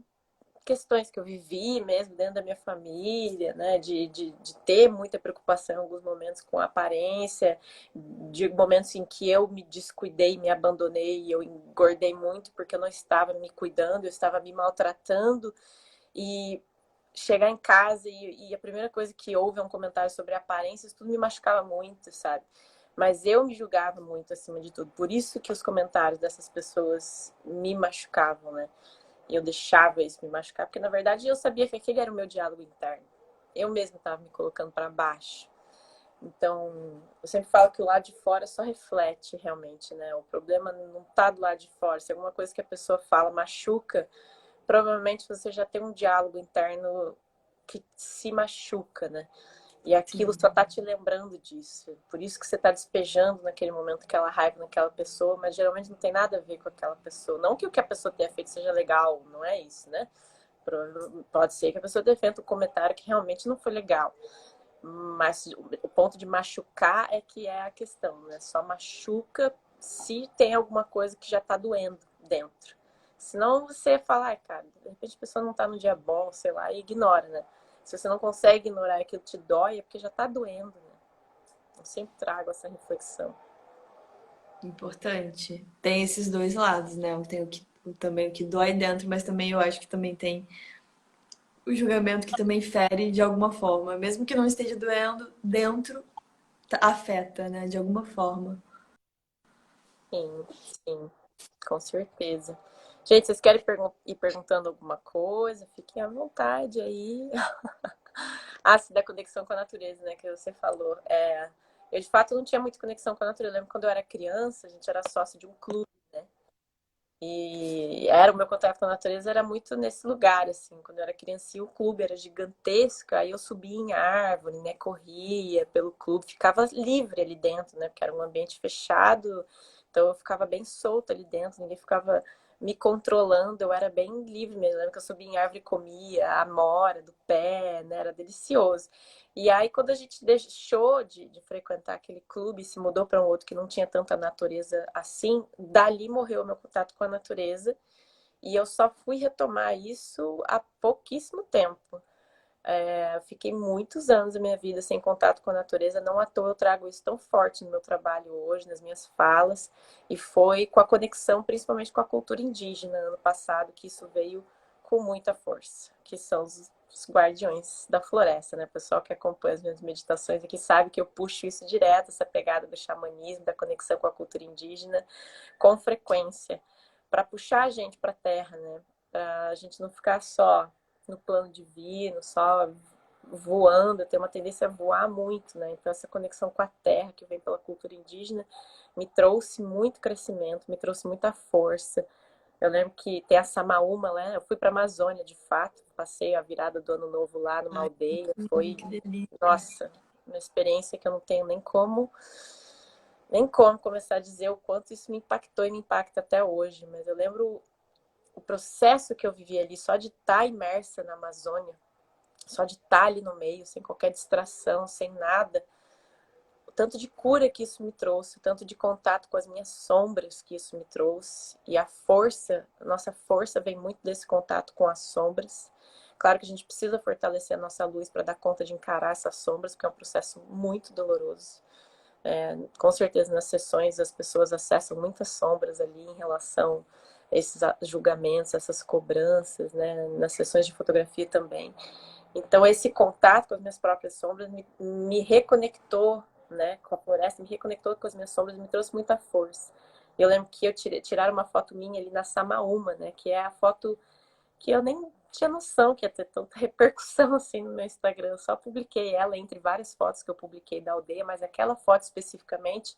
questões que eu vivi mesmo dentro da minha família, né? De ter muita preocupação em alguns momentos com a aparência, de momentos em que eu me descuidei, me abandonei, e eu engordei muito porque eu não estava me cuidando, eu estava me maltratando e chegar em casa e a primeira coisa que houve é um comentário sobre aparência, isso tudo me machucava muito, sabe? Mas eu me julgava muito acima de tudo. Por isso que os comentários dessas pessoas me machucavam, né? E eu deixava isso me machucar, porque na verdade eu sabia que aquele era o meu diálogo interno. Eu mesma estava me colocando para baixo. Então, eu sempre falo que o lado de fora só reflete realmente, né? O problema não está do lado de fora. Se alguma coisa que a pessoa fala machuca, provavelmente você já tem um diálogo interno que se machuca, né? E aquilo Sim. só tá te lembrando disso. Por isso que você tá despejando naquele momento aquela raiva naquela pessoa, mas geralmente não tem nada a ver com aquela pessoa. Não que o que a pessoa tenha feito seja legal, não é isso, né? Pode ser que a pessoa tenha feito um comentário que realmente não foi legal. Mas o ponto de machucar é que é a questão, né? Só machuca se tem alguma coisa que já tá doendo dentro. Senão você fala, ai, cara, de repente a pessoa não tá no dia bom, sei lá, e ignora, né? Se você não consegue ignorar aquilo que te dói, é porque já tá doendo, né? Eu sempre trago essa reflexão. Importante. Tem esses dois lados, né? Tem também o que dói dentro, mas também eu acho que também tem o julgamento que também fere de alguma forma. Mesmo que não esteja doendo, dentro afeta, né? De alguma forma. Sim, sim, com certeza. Gente, vocês querem ir perguntando alguma coisa? Fiquem à vontade aí. Ah, se da conexão com a natureza, né, que você falou. Eu, de fato, não tinha muita conexão com a natureza. Eu lembro quando eu era criança, a gente era sócio de um clube, né? E era o meu contato com a natureza era muito nesse lugar, assim. Quando eu era criancinha, o clube era gigantesco, aí eu subia em árvore, né? Corria pelo clube, ficava livre ali dentro, né? Porque era um ambiente fechado, então eu ficava bem solta ali dentro, ninguém ficava me controlando, eu era bem livre mesmo. Eu lembro que eu subia em árvore e comia a amora do pé, né? Era delicioso. E aí, quando a gente deixou de frequentar aquele clube, se mudou para um outro que não tinha tanta natureza assim, dali morreu o meu contato com a natureza. E eu só fui retomar isso há pouquíssimo tempo. Eu fiquei muitos anos da minha vida sem contato com a natureza, não à toa eu trago isso tão forte no meu trabalho hoje, nas minhas falas, e foi com a conexão, principalmente com a cultura indígena, ano passado, que isso veio com muita força, que são os guardiões da floresta, né? O pessoal que acompanha as minhas meditações aqui sabe que eu puxo isso direto, essa pegada do xamanismo, da conexão com a cultura indígena, com frequência, para puxar a gente para a terra, né? Para a gente não ficar só no plano divino, só voando, eu tenho uma tendência a voar muito, né? Então essa conexão com a terra que vem pela cultura indígena me trouxe muito crescimento, me trouxe muita força. Eu lembro que tem a Samaúma, né? Eu fui para a Amazônia, de fato, passei a virada do ano novo lá numa Ai, aldeia, foi, que delícia. nossa, uma experiência que eu não tenho nem como começar a dizer o quanto isso me impactou e me impacta até hoje, mas eu lembro o processo que eu vivi ali, só de estar imersa na Amazônia, só de estar ali no meio, sem qualquer distração, sem nada, o tanto de cura que isso me trouxe, o tanto de contato com as minhas sombras que isso me trouxe, e a força, a nossa força vem muito desse contato com as sombras. Claro que a gente precisa fortalecer a nossa luz para dar conta de encarar essas sombras, porque é um processo muito doloroso. Com certeza nas sessões as pessoas acessam muitas sombras ali em relação a esses julgamentos, essas cobranças, né? Nas sessões de fotografia também. Então esse contato com as minhas próprias sombras me reconectou, né, com a floresta, me reconectou com as minhas sombras, me trouxe muita força. Eu lembro que tiraram uma foto minha ali na Samaúma, né? Que é a foto que eu nem tinha noção que ia ter tanta repercussão assim no meu Instagram. Eu só publiquei ela entre várias fotos que eu publiquei da aldeia, mas aquela foto especificamente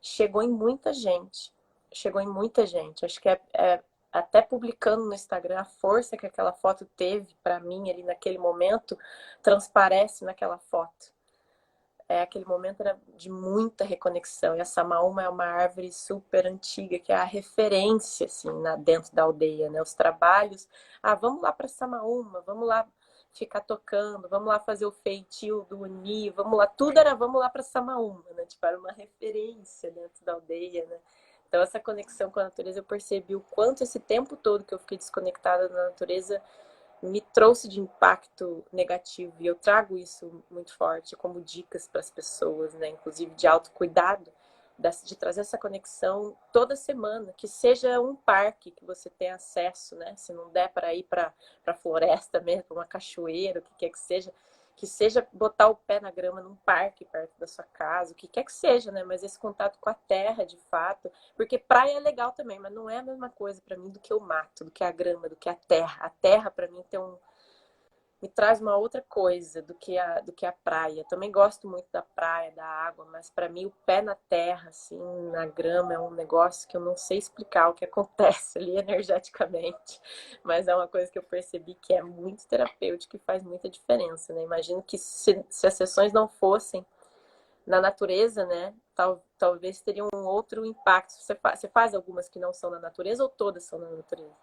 chegou em muita gente. Chegou em muita gente. Acho que até publicando no Instagram, a força que aquela foto teve para mim ali naquele momento transparece naquela foto. Aquele momento era de muita reconexão. E a Samaúma é uma árvore super antiga, que é a referência, assim, dentro da aldeia, né? Os trabalhos. Ah, vamos lá para Samaúma, vamos lá ficar tocando, vamos lá fazer o feitio do Uni, vamos lá. Tudo era vamos lá para Samaúma, né? Tipo, era uma referência dentro da aldeia, né? Então, essa conexão com a natureza, eu percebi o quanto esse tempo todo que eu fiquei desconectada da natureza me trouxe de impacto negativo. E eu trago isso muito forte como dicas para as pessoas, né? Inclusive de autocuidado, de trazer essa conexão toda semana, que seja um parque que você tenha acesso, né? Se não der para ir para a floresta mesmo, para uma cachoeira, o que quer que seja botar o pé na grama num parque perto da sua casa, o que quer que seja, né? Mas esse contato com a terra, de fato, porque praia é legal também, mas não é a mesma coisa para mim do que o mato, do que a grama, do que a terra. A terra, para mim, me traz uma outra coisa do que a praia. Também gosto muito da praia, da água, mas para mim o pé na terra, assim, na grama, é um negócio que eu não sei explicar o que acontece ali energeticamente. Mas é uma coisa que eu percebi que é muito terapêutica e faz muita diferença, né? Imagino que se as sessões não fossem na natureza, né? Talvez teria um outro impacto. Você faz algumas que não são na natureza ou todas são na natureza?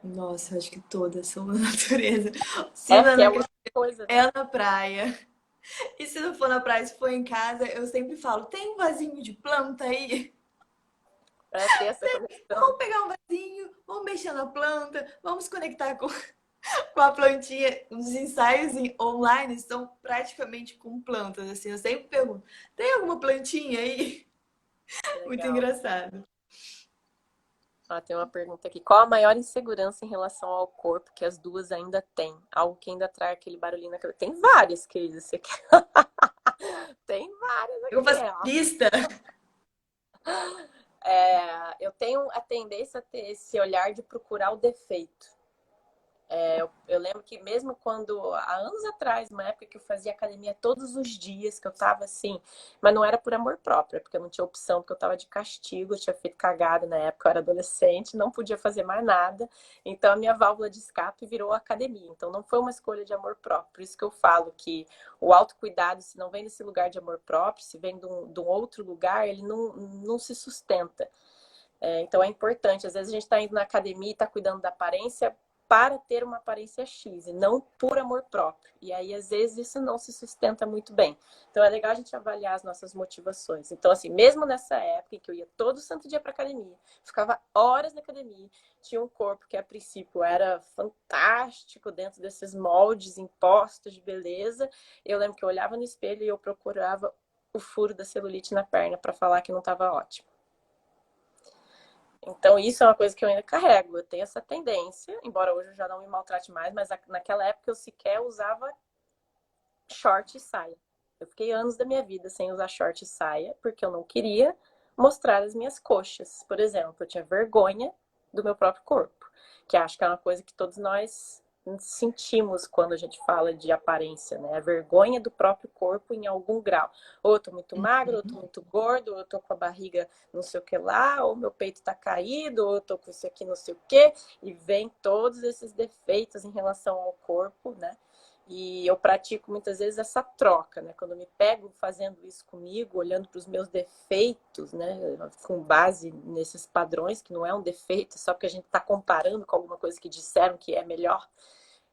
Nossa, acho que todas são na natureza. Se É, não é que é na, outra coisa, é né? na praia. E se não for na praia, se for em casa, eu sempre falo: tem um vasinho de planta aí? Para ter essa conexão. Vamos pegar um vasinho, vamos mexer na planta, vamos se conectar com a plantinha. Os ensaios online são praticamente com plantas, assim. Eu sempre pergunto: tem alguma plantinha aí? Muito Legal. engraçado. Ah, tem uma pergunta aqui. Qual a maior insegurança em relação ao corpo que as duas ainda têm? Algo que ainda traz aquele barulhinho na cabeça. Tem várias, querida. Você quer? Tem várias Eu aqui, faço ó. lista. Eu tenho a tendência a ter esse olhar de procurar o defeito. Eu lembro que mesmo quando, há anos atrás, uma época que eu fazia academia todos os dias, que eu tava assim, mas não era por amor próprio, porque eu não tinha opção, porque eu tava de castigo, eu tinha feito cagada na época, eu era adolescente, não podia fazer mais nada, então a minha válvula de escape virou a academia, então não foi uma escolha de amor próprio, por isso que eu falo que o autocuidado, se não vem desse lugar de amor próprio, se vem de um outro lugar, ele não se sustenta. Então é importante, às vezes a gente está indo na academia e está cuidando da aparência para ter uma aparência X e não por amor próprio. E aí, às vezes, isso não se sustenta muito bem. Então, é legal a gente avaliar as nossas motivações. Então, assim, mesmo nessa época em que eu ia todo santo dia para academia, ficava horas na academia, tinha um corpo que, a princípio, era fantástico dentro desses moldes impostos de beleza. Eu lembro que eu olhava no espelho e eu procurava o furo da celulite na perna para falar que não estava ótimo. Então, isso é uma coisa que eu ainda carrego. Eu tenho essa tendência, embora hoje eu já não me maltrate mais, mas naquela época eu sequer usava short e saia. Eu fiquei anos da minha vida sem usar short e saia, porque eu não queria mostrar as minhas coxas. Por exemplo, eu tinha vergonha do meu próprio corpo, que acho que é uma coisa que todos nós sentimos quando a gente fala de aparência, né? A vergonha do próprio corpo em algum grau. Ou eu tô muito magro, ou eu tô muito gordo, ou eu tô com a barriga não sei o que lá, ou meu peito tá caído, ou eu tô com isso aqui não sei o que, e vem todos esses defeitos em relação ao corpo, né? E eu pratico muitas vezes essa troca, né? Quando eu me pego fazendo isso comigo, olhando para os meus defeitos, né? Com base nesses padrões, que não é um defeito, é só porque a gente está comparando com alguma coisa que disseram que é melhor.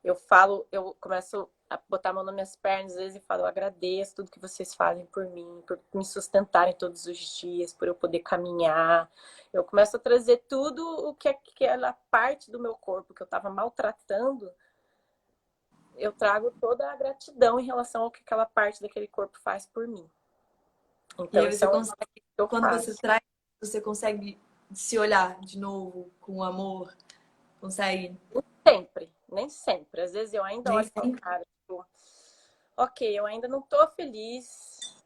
Eu começo a botar a mão nas minhas pernas às vezes e falo, eu agradeço tudo que vocês fazem por mim, por me sustentarem todos os dias, por eu poder caminhar. Eu começo a trazer tudo o que aquela parte do meu corpo que eu estava maltratando, eu trago toda a gratidão em relação ao que aquela parte daquele corpo faz por mim. E Então, aí isso você é um consegue, que eu quando você faço. traz, você consegue se olhar de novo com amor, consegue? Sempre, nem sempre. Às vezes eu ainda Nem olho e falo, sempre. cara, tipo, ok, eu ainda não tô feliz,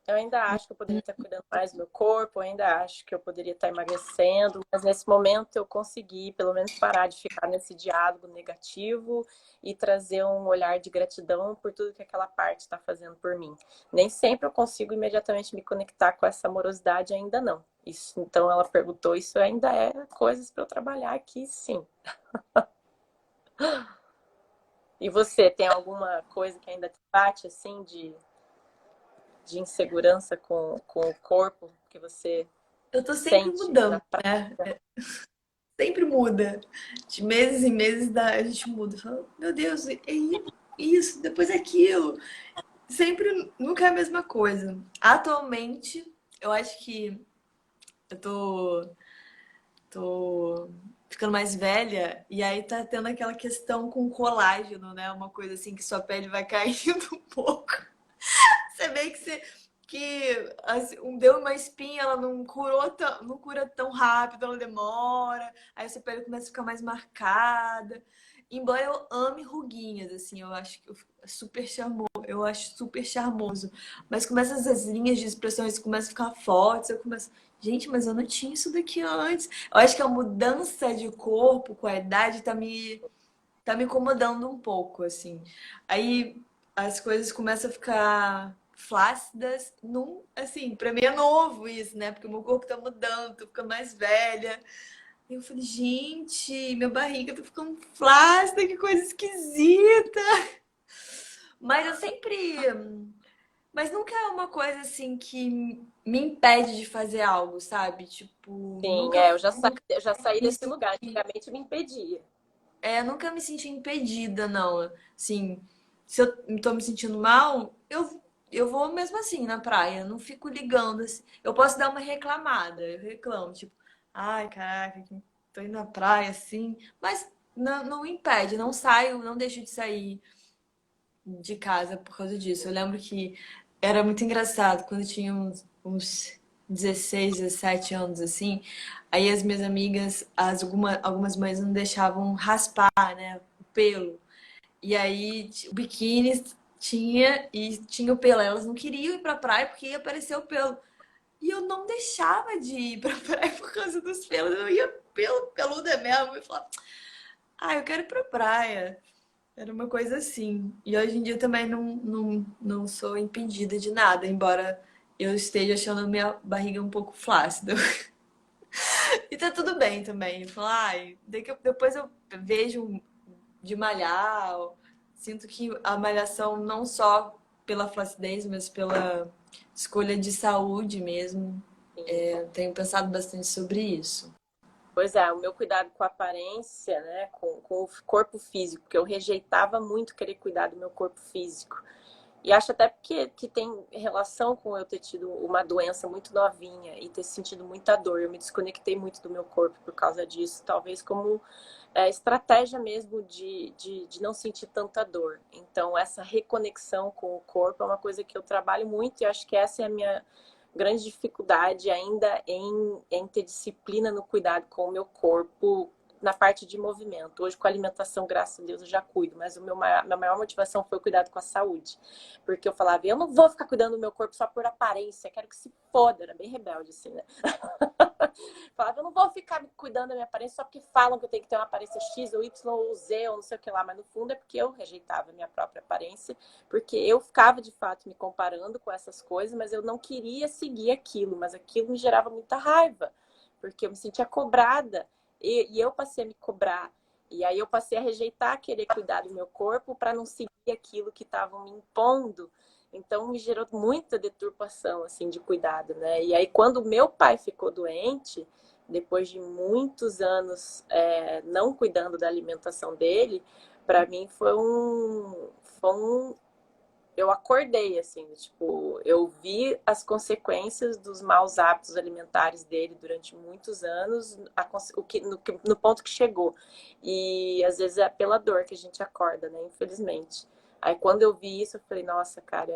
Eu ainda acho que eu poderia estar cuidando mais do meu corpo, eu ainda acho que eu poderia estar emagrecendo, mas nesse momento eu consegui, pelo menos, parar de ficar nesse diálogo negativo e trazer um olhar de gratidão por tudo que aquela parte está fazendo por mim. Nem sempre eu consigo imediatamente me conectar com essa amorosidade, ainda não. Isso, então ela perguntou, isso ainda é coisas para eu trabalhar aqui, sim. E você, tem alguma coisa que ainda te bate, assim, de insegurança com o corpo que você Eu tô sempre sente na mudando, né? prática? Sempre muda. De meses em meses a gente muda. Fala, meu Deus, é isso, depois é aquilo. Sempre, nunca é a mesma coisa. Atualmente, eu acho que eu tô ficando mais velha e aí tá tendo aquela questão com colágeno, né? Uma coisa assim que sua pele vai caindo um pouco. Você vê que assim, deu uma espinha, ela não cura tão rápido, ela demora, aí a sua pele começa a ficar mais marcada. Embora eu ame ruguinhas, assim, eu acho que eu acho super charmoso. Mas começa as linhas de expressões começam a ficar fortes, eu começo, gente, mas eu não tinha isso daqui antes. Eu acho que a mudança de corpo com a idade tá me incomodando um pouco, assim. Aí as coisas começam a ficar flácidas, assim, pra mim é novo isso, né? Porque o meu corpo tá mudando, tô ficando mais velha. E eu falei, gente, minha barriga tá ficando flácida, que coisa esquisita. Mas eu sempre. Mas nunca é uma coisa assim que me impede de fazer algo, sabe? Tipo, Sim, nunca eu já saí me desse lugar. senti Antigamente me impedia. nunca me senti impedida, não. Assim, se eu tô me sentindo mal, eu vou mesmo assim na praia. Não fico ligando. Assim. Eu posso dar uma reclamada. Eu reclamo, tipo, ai, caraca, tô indo na praia assim. Mas não impede, não saio, não deixo de sair de casa por causa disso. Eu lembro que era muito engraçado quando eu tinha uns 16, 17 anos assim. Aí as minhas amigas, algumas mães não deixavam raspar, né, o pelo. E aí o biquíni tinha o pelo. Elas não queriam ir pra praia porque ia aparecer o pelo. E eu não deixava de ir pra praia por causa dos pelos. Eu ia peluda mesmo e falava, eu quero ir pra praia. Era uma coisa assim. E hoje em dia também não sou impedida de nada, embora eu esteja achando a minha barriga um pouco flácida. E tá tudo bem também. Falar, depois eu vejo de malhar. Sinto que a malhação não só pela flacidez, mas pela escolha de saúde mesmo. Sim. Eu tenho pensado bastante sobre isso. Pois é, o meu cuidado com a aparência, né, com o corpo físico, porque eu rejeitava muito querer cuidar do meu corpo físico. E acho até porque que tem relação com eu ter tido uma doença muito novinha e ter sentido muita dor. Eu me desconectei muito do meu corpo por causa disso, talvez como estratégia mesmo de não sentir tanta dor. Então, essa reconexão com o corpo é uma coisa que eu trabalho muito e acho que essa é a minha grande dificuldade ainda em ter disciplina no cuidado com o meu corpo na parte de movimento. Hoje, com a alimentação, graças a Deus, eu já cuido, mas minha maior motivação foi o cuidado com a saúde. Porque eu falava, eu não vou ficar cuidando do meu corpo só por aparência, quero que se foda. Era bem rebelde, assim, né? Falava, eu não vou ficar cuidando da minha aparência só porque falam que eu tenho que ter uma aparência X ou Y ou Z ou não sei o que lá, mas no fundo é porque eu rejeitava a minha própria aparência, porque eu ficava de fato me comparando com essas coisas, mas eu não queria seguir aquilo, mas aquilo me gerava muita raiva, porque eu me sentia cobrada e eu passei a me cobrar. E aí eu passei a rejeitar, querer cuidar do meu corpo para não seguir aquilo que estavam me impondo. Então me gerou muita deturpação assim de cuidado, né? E aí quando meu pai ficou doente, depois de muitos anos não cuidando da alimentação dele, para mim foi um eu acordei assim, tipo, eu vi as consequências dos maus hábitos alimentares dele durante muitos anos, no ponto que chegou. E às vezes é pela dor que a gente acorda, né? Infelizmente. Aí quando eu vi isso, eu falei, nossa, cara,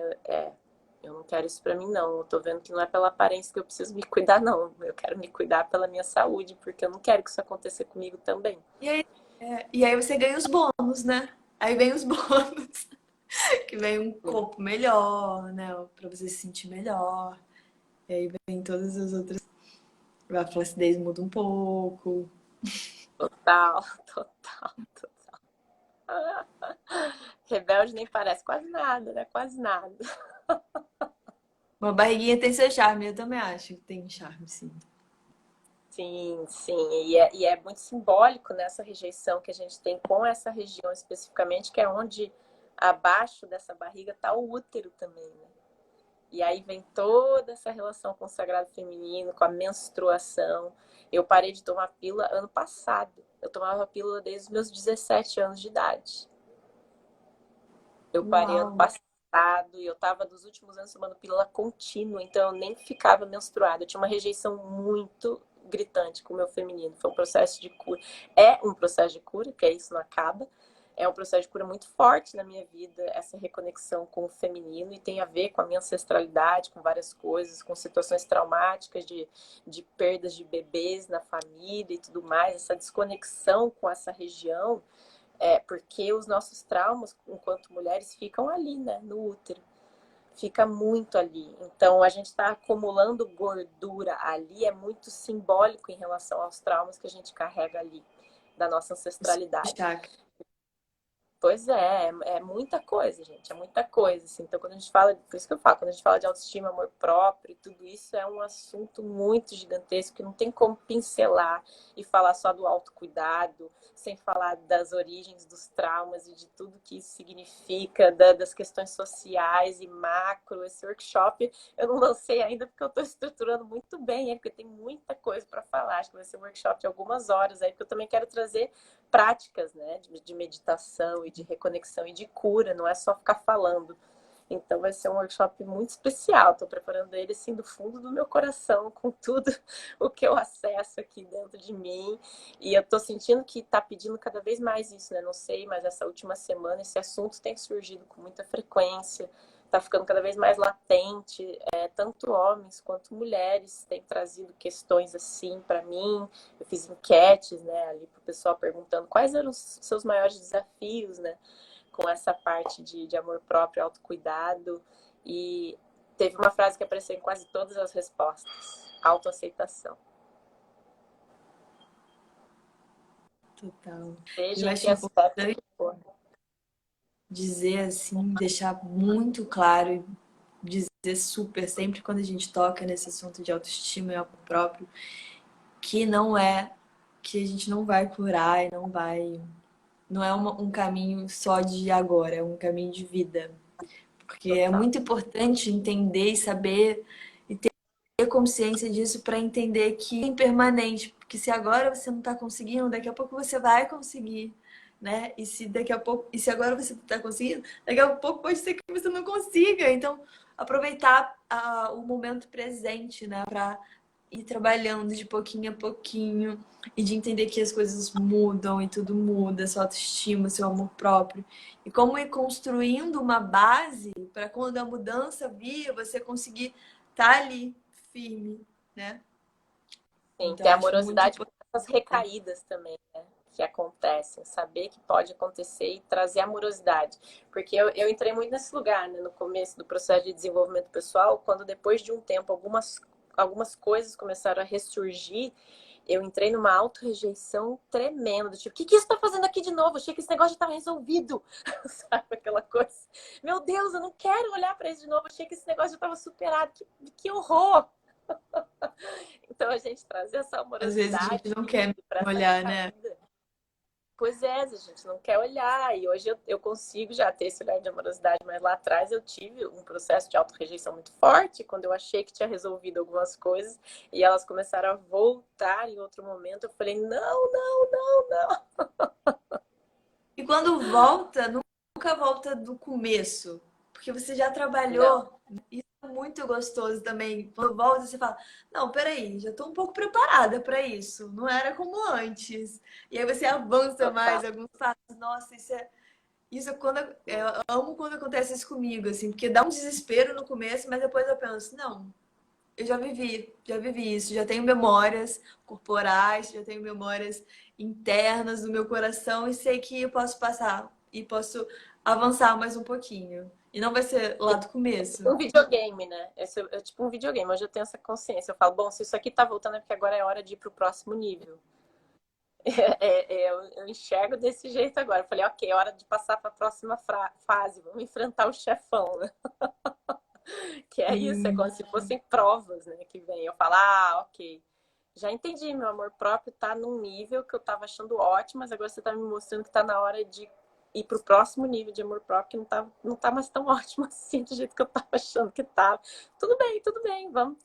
eu não quero isso pra mim, não. Eu tô vendo que não é pela aparência que eu preciso me cuidar, não. Eu quero me cuidar pela minha saúde, porque eu não quero que isso aconteça comigo também. E aí você ganha os bônus, né? Aí vem os bônus. Que vem um corpo melhor, né? Pra você se sentir melhor. E aí vem todas as outras. A flacidez muda um pouco. Total, total, total. Rebelde nem parece quase nada, né? Quase nada. Uma barriguinha tem seu charme, eu também acho que tem charme, sim. Sim, sim. E é muito simbólico nessa rejeição que a gente tem com essa região especificamente, que é onde abaixo dessa barriga está o útero também, né? E aí vem toda essa relação com o sagrado feminino, com a menstruação. Eu parei de tomar pílula ano passado. Eu tomava pílula desde os meus 17 anos de idade. Eu parei ano Uau! passado e eu tava dos últimos anos tomando pílula contínua, então eu nem ficava menstruada. Eu tinha uma rejeição muito gritante com o meu feminino. Foi um processo de cura. É um processo de cura, que é isso, não acaba. É um processo de cura muito forte na minha vida, essa reconexão com o feminino, e tem a ver com a minha ancestralidade, com várias coisas, com situações traumáticas de perdas de bebês na família e tudo mais, essa desconexão com essa região porque os nossos traumas, enquanto mulheres, ficam ali, né, no útero. Fica muito ali. Então, a gente está acumulando gordura ali, é muito simbólico em relação aos traumas que a gente carrega ali, da nossa ancestralidade. Chakra. Pois é muita coisa, gente, é muita coisa, assim. Então, quando a gente fala, por isso que eu falo, quando a gente fala de autoestima, amor próprio, tudo isso é um assunto muito gigantesco que não tem como pincelar e falar só do autocuidado, sem falar das origens dos traumas e de tudo que isso significa, das questões sociais e macro. Esse workshop eu não lancei ainda porque eu estou estruturando muito bem, porque tem muita coisa para falar. Acho que vai ser um workshop de algumas horas aí, porque eu também quero trazer práticas, né, de meditação e de reconexão e de cura, não é só ficar falando. Então vai ser um workshop muito especial. Estou preparando ele assim do fundo do meu coração, com tudo o que eu acesso aqui dentro de mim. E eu estou sentindo que está pedindo cada vez mais isso, né? Não sei, mas essa última semana esse assunto tem surgido com muita frequência. Está ficando cada vez mais latente. Tanto homens quanto mulheres têm trazido questões assim para mim. Eu fiz enquetes, né, ali para o pessoal perguntando quais eram os seus maiores desafios, né? Com essa parte de amor próprio, autocuidado. E teve uma frase que apareceu em quase todas as respostas: autoaceitação. Total. Seja Eu em que acho aspecto importante que for. dizer assim, deixar muito claro, dizer super, sempre quando a gente toca nesse assunto de autoestima e amor próprio, que não é, que a gente não vai curar e não vai. Não é um caminho só de agora, é um caminho de vida. Porque é Total. muito importante entender e saber e ter consciência disso para entender que é impermanente. Porque se agora você não está conseguindo, daqui a pouco você vai conseguir, né? E se daqui a pouco, e se agora você está conseguindo, daqui a pouco pode ser que você não consiga. Então, aproveitar o momento presente, né? Para ir trabalhando de pouquinho a pouquinho e de entender que as coisas mudam e tudo muda, sua autoestima, seu amor próprio. E como ir construindo uma base para quando a mudança vir, você conseguir estar ali firme, né? Sim, Então ter acho muito amorosidade com importante. essas recaídas também, né? Que acontecem, saber que pode acontecer e trazer amorosidade. Porque eu entrei muito nesse lugar, né, no começo do processo de desenvolvimento pessoal, quando depois de um tempo algumas coisas começaram a ressurgir, eu entrei numa auto-rejeição tremenda, do tipo, o que isso tá fazendo aqui de novo? Achei que esse negócio já estava resolvido, sabe, aquela coisa. Meu Deus, eu não quero olhar para isso de novo, achei que esse negócio já estava superado, que horror! Então a gente trazer essa Às vezes a amorosidade gente não quer para essa olhar, né? recaída. Pois é, a gente não quer olhar. E hoje eu consigo já ter esse olhar de amorosidade, mas lá atrás eu tive um processo de autorrejeição muito forte, quando eu achei que tinha resolvido algumas coisas e elas começaram a voltar em outro momento. Eu falei, não, não, não, não. E quando volta, nunca volta do começo, porque você já Não, trabalhou. Isso é muito gostoso também. Quando volta, você fala: Não, peraí, já estou um pouco preparada para isso. Não era como antes. E aí você avança total. mais alguns passos. Nossa, isso é quando eu amo quando acontece isso comigo, assim, porque dá um desespero no começo, mas depois eu penso: Não, eu já vivi isso, já tenho memórias corporais, já tenho memórias internas do meu coração e sei que eu posso passar e posso avançar mais um pouquinho. E não vai ser lá do começo. Um videogame, né? Esse é tipo um videogame. Hoje eu tenho essa consciência. Eu falo, bom, se isso aqui tá voltando é porque agora é hora de ir pro próximo nível. Eu enxergo desse jeito agora. Eu falei, ok, é hora de passar para a próxima fase. Vamos enfrentar o chefão, né? Que é isso, é Sim, como se fossem provas, né? Que vem. Eu falo, ah, ok. Já entendi, meu amor próprio tá num nível que eu tava achando ótimo, mas agora você tá me mostrando que tá na hora de ir pro próximo nível de amor próprio, que não tá mais tão ótimo assim, do jeito que eu tava achando que tava. Tudo bem, vamos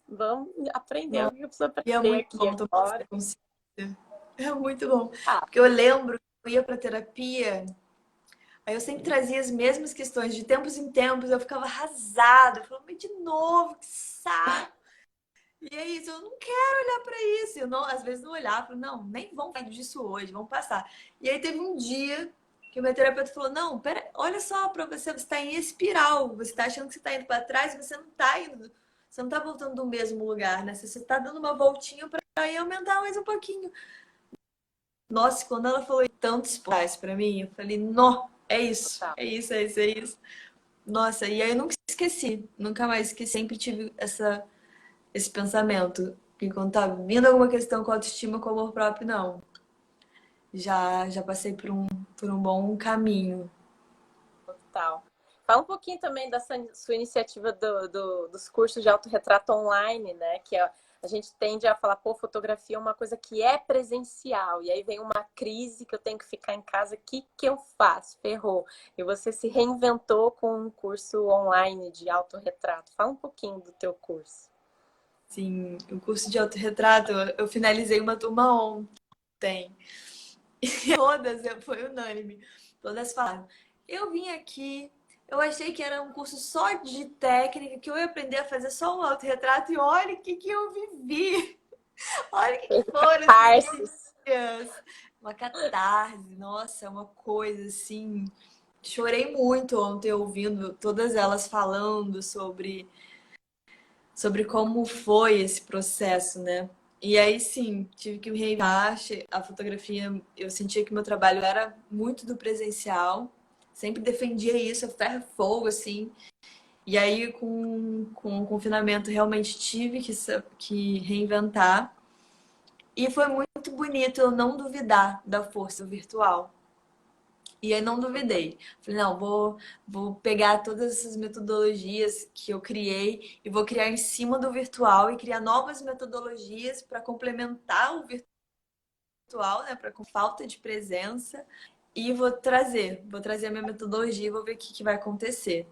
aprender o nossa, que eu preciso e é aprender muito aqui bom tomar essa agora. consciência. É muito bom. Ah, Porque eu lembro que eu ia pra terapia, aí eu sempre trazia as mesmas questões, de tempos em tempos, eu ficava arrasada. Eu falava, mas de novo, que saco. E é isso, eu não quero olhar pra isso. Eu não, às vezes não olhava, eu falava, não, nem vamos falar disso hoje, vamos passar. E aí teve um dia que o meu terapeuta falou, não, pera, olha só pra você, você está em espiral, você está achando que você está indo para trás, você não está indo, você não está voltando do mesmo lugar, né? Você está dando uma voltinha para ir aumentar mais um pouquinho. Nossa, quando ela falou tantos pais pra mim, eu falei, não, é isso, tá. é isso, é isso, é isso. Nossa, e aí eu nunca esqueci, nunca mais esqueci, sempre tive esse pensamento. Que quando tá vindo alguma questão com autoestima, com amor próprio, não. Já passei por um bom caminho. Total. Fala um pouquinho também dessa sua iniciativa dos cursos de autorretrato online, né? Que a gente tende a falar, pô, fotografia é uma coisa que é presencial. E aí vem uma crise que eu tenho que ficar em casa, o que eu faço? Ferrou. E você se reinventou com um curso online de autorretrato. Fala um pouquinho do teu curso. Sim, o curso de autorretrato, eu finalizei uma turma ontem. E todas, foi unânime. Todas falaram. Eu vim aqui, eu achei que era um curso só de técnica, que eu ia aprender a fazer só um autorretrato, e olha o que eu vivi. Olha o que foram esses Catarses. dias. Uma catarse, nossa, uma coisa assim. Chorei muito ontem ouvindo todas elas falando sobre como foi esse processo, né? E aí sim, tive que me reinventar. A fotografia, eu sentia que meu trabalho era muito do presencial, sempre defendia isso, a ferro e fogo, assim. E aí, com o confinamento, realmente tive que reinventar. E foi muito bonito eu não duvidar da força virtual. E aí não duvidei. Falei, não, vou pegar todas essas metodologias que eu criei e vou criar em cima do virtual e criar novas metodologias para complementar o virtual, né? Para com falta de presença. E vou trazer a minha metodologia e vou ver o que vai acontecer.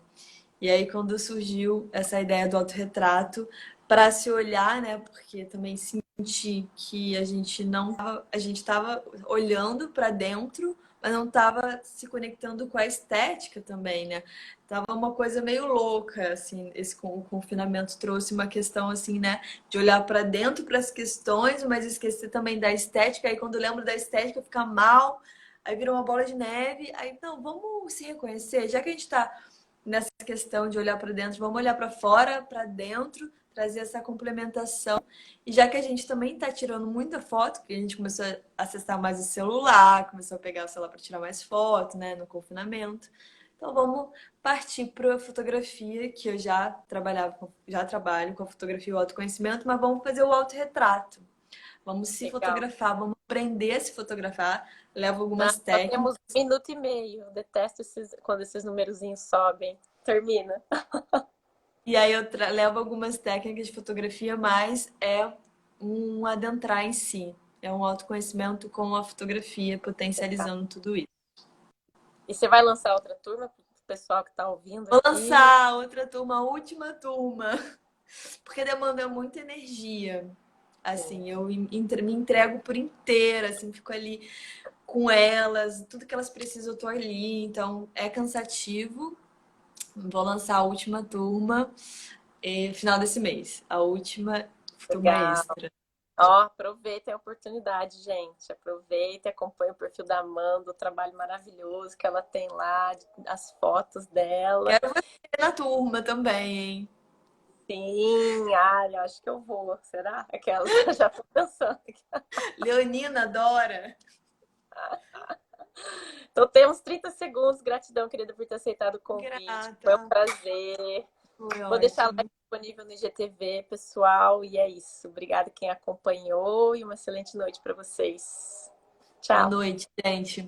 E aí, quando surgiu essa ideia do autorretrato, para se olhar, né? Porque também senti que a gente não a gente estava olhando para dentro, mas não estava se conectando com a estética também, né? Tava uma coisa meio louca, assim, o confinamento trouxe uma questão assim, né, de olhar para dentro para as questões, mas esquecer também da estética. Aí quando lembro da estética, fica mal, aí vira uma bola de neve. Aí, não, vamos se reconhecer, já que a gente está nessa questão de olhar para dentro, vamos olhar para fora, para dentro, trazer essa complementação. E já que a gente também está tirando muita foto, que a gente começou a acessar mais o celular, começou a pegar o celular para tirar mais foto, né, no confinamento. Então vamos partir para a fotografia, que eu já trabalho com a fotografia e o autoconhecimento, mas vamos fazer o autorretrato. Vamos se Legal. fotografar, vamos aprender a se fotografar. Levo Ah, algumas só temos técnicas. 1 minuto e meio. Eu detesto quando esses numerozinhos sobem. Termina. E aí eu levo algumas técnicas de fotografia, mas é um adentrar em si. É um autoconhecimento com a fotografia, potencializando tudo isso. E você vai lançar outra turma para o pessoal que está ouvindo Vou aqui? lançar outra turma, a última turma, porque demanda muita energia. Sim. Assim, eu me entrego por inteira, assim, fico ali com elas, tudo que elas precisam, eu tô ali. Então, é cansativo. Vou lançar a última turma final desse mês. A última turma Legal. extra. Ó, aproveitem a oportunidade, gente. Aproveitem, acompanhem o perfil da Amanda, o trabalho maravilhoso que ela tem lá, as fotos dela. Quero você na turma também, hein? Sim, ai, acho que eu vou. Será? Aquelas já tô pensando. Leonina adora. Então temos 30 segundos. Gratidão, querida, por ter aceitado o convite. Foi um Grata. prazer. Foi Vou deixar a ótimo. live disponível no IGTV, pessoal. E é isso. Obrigada quem acompanhou e uma excelente noite para vocês. Boa Tchau. noite, gente.